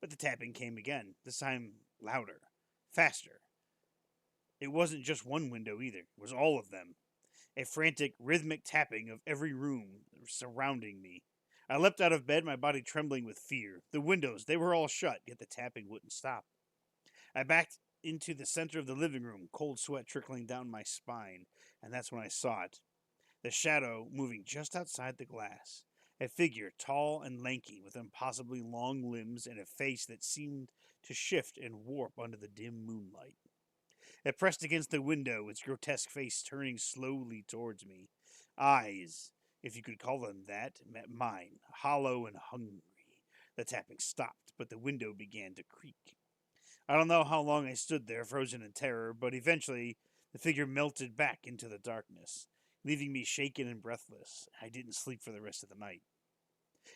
But the tapping came again, this time louder, faster. It wasn't just one window either, it was all of them. A frantic, rhythmic tapping of every room surrounding me. I leapt out of bed, my body trembling with fear. The windows, they were all shut, yet the tapping wouldn't stop. I backed into the center of the living room, cold sweat trickling down my spine, and that's when I saw it. The shadow moving just outside the glass. A figure, tall and lanky, with impossibly long limbs and a face that seemed to shift and warp under the dim moonlight. It pressed against the window, its grotesque face turning slowly towards me. Eyes, if you could call them that, met mine, hollow and hungry. The tapping stopped, but the window began to creak. I don't know how long I stood there, frozen in terror, but eventually the figure melted back into the darkness, leaving me shaken and breathless. I didn't sleep for the rest of the night.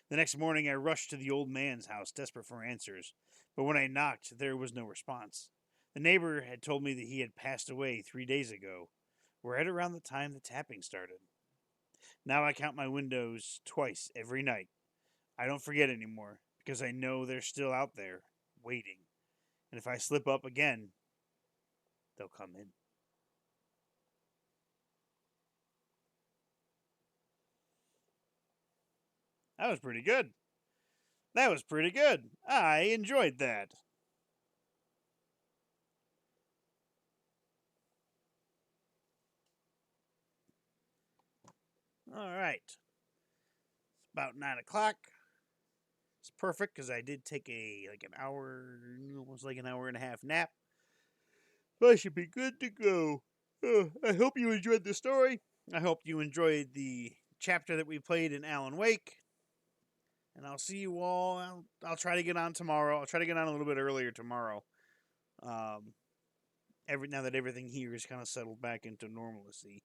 The next morning I rushed to the old man's house, desperate for answers, but when I knocked, there was no response. The neighbor had told me that he had passed away 3 days ago, right around the time the tapping started. Now I count my windows twice every night. I don't forget anymore, because I know they're still out there, waiting. And if I slip up again, they'll come in. That was pretty good. That was pretty good. I enjoyed that. All right. It's about 9 o'clock. It's perfect because I did take an hour, almost like an hour and a half nap. I should be good to go. I hope you enjoyed the story. I hope you enjoyed the chapter that we played in Alan Wake. And I'll see you all. I'll try to get on tomorrow. I'll try to get on a little bit earlier tomorrow. Now that everything here is kind of settled back into normalcy.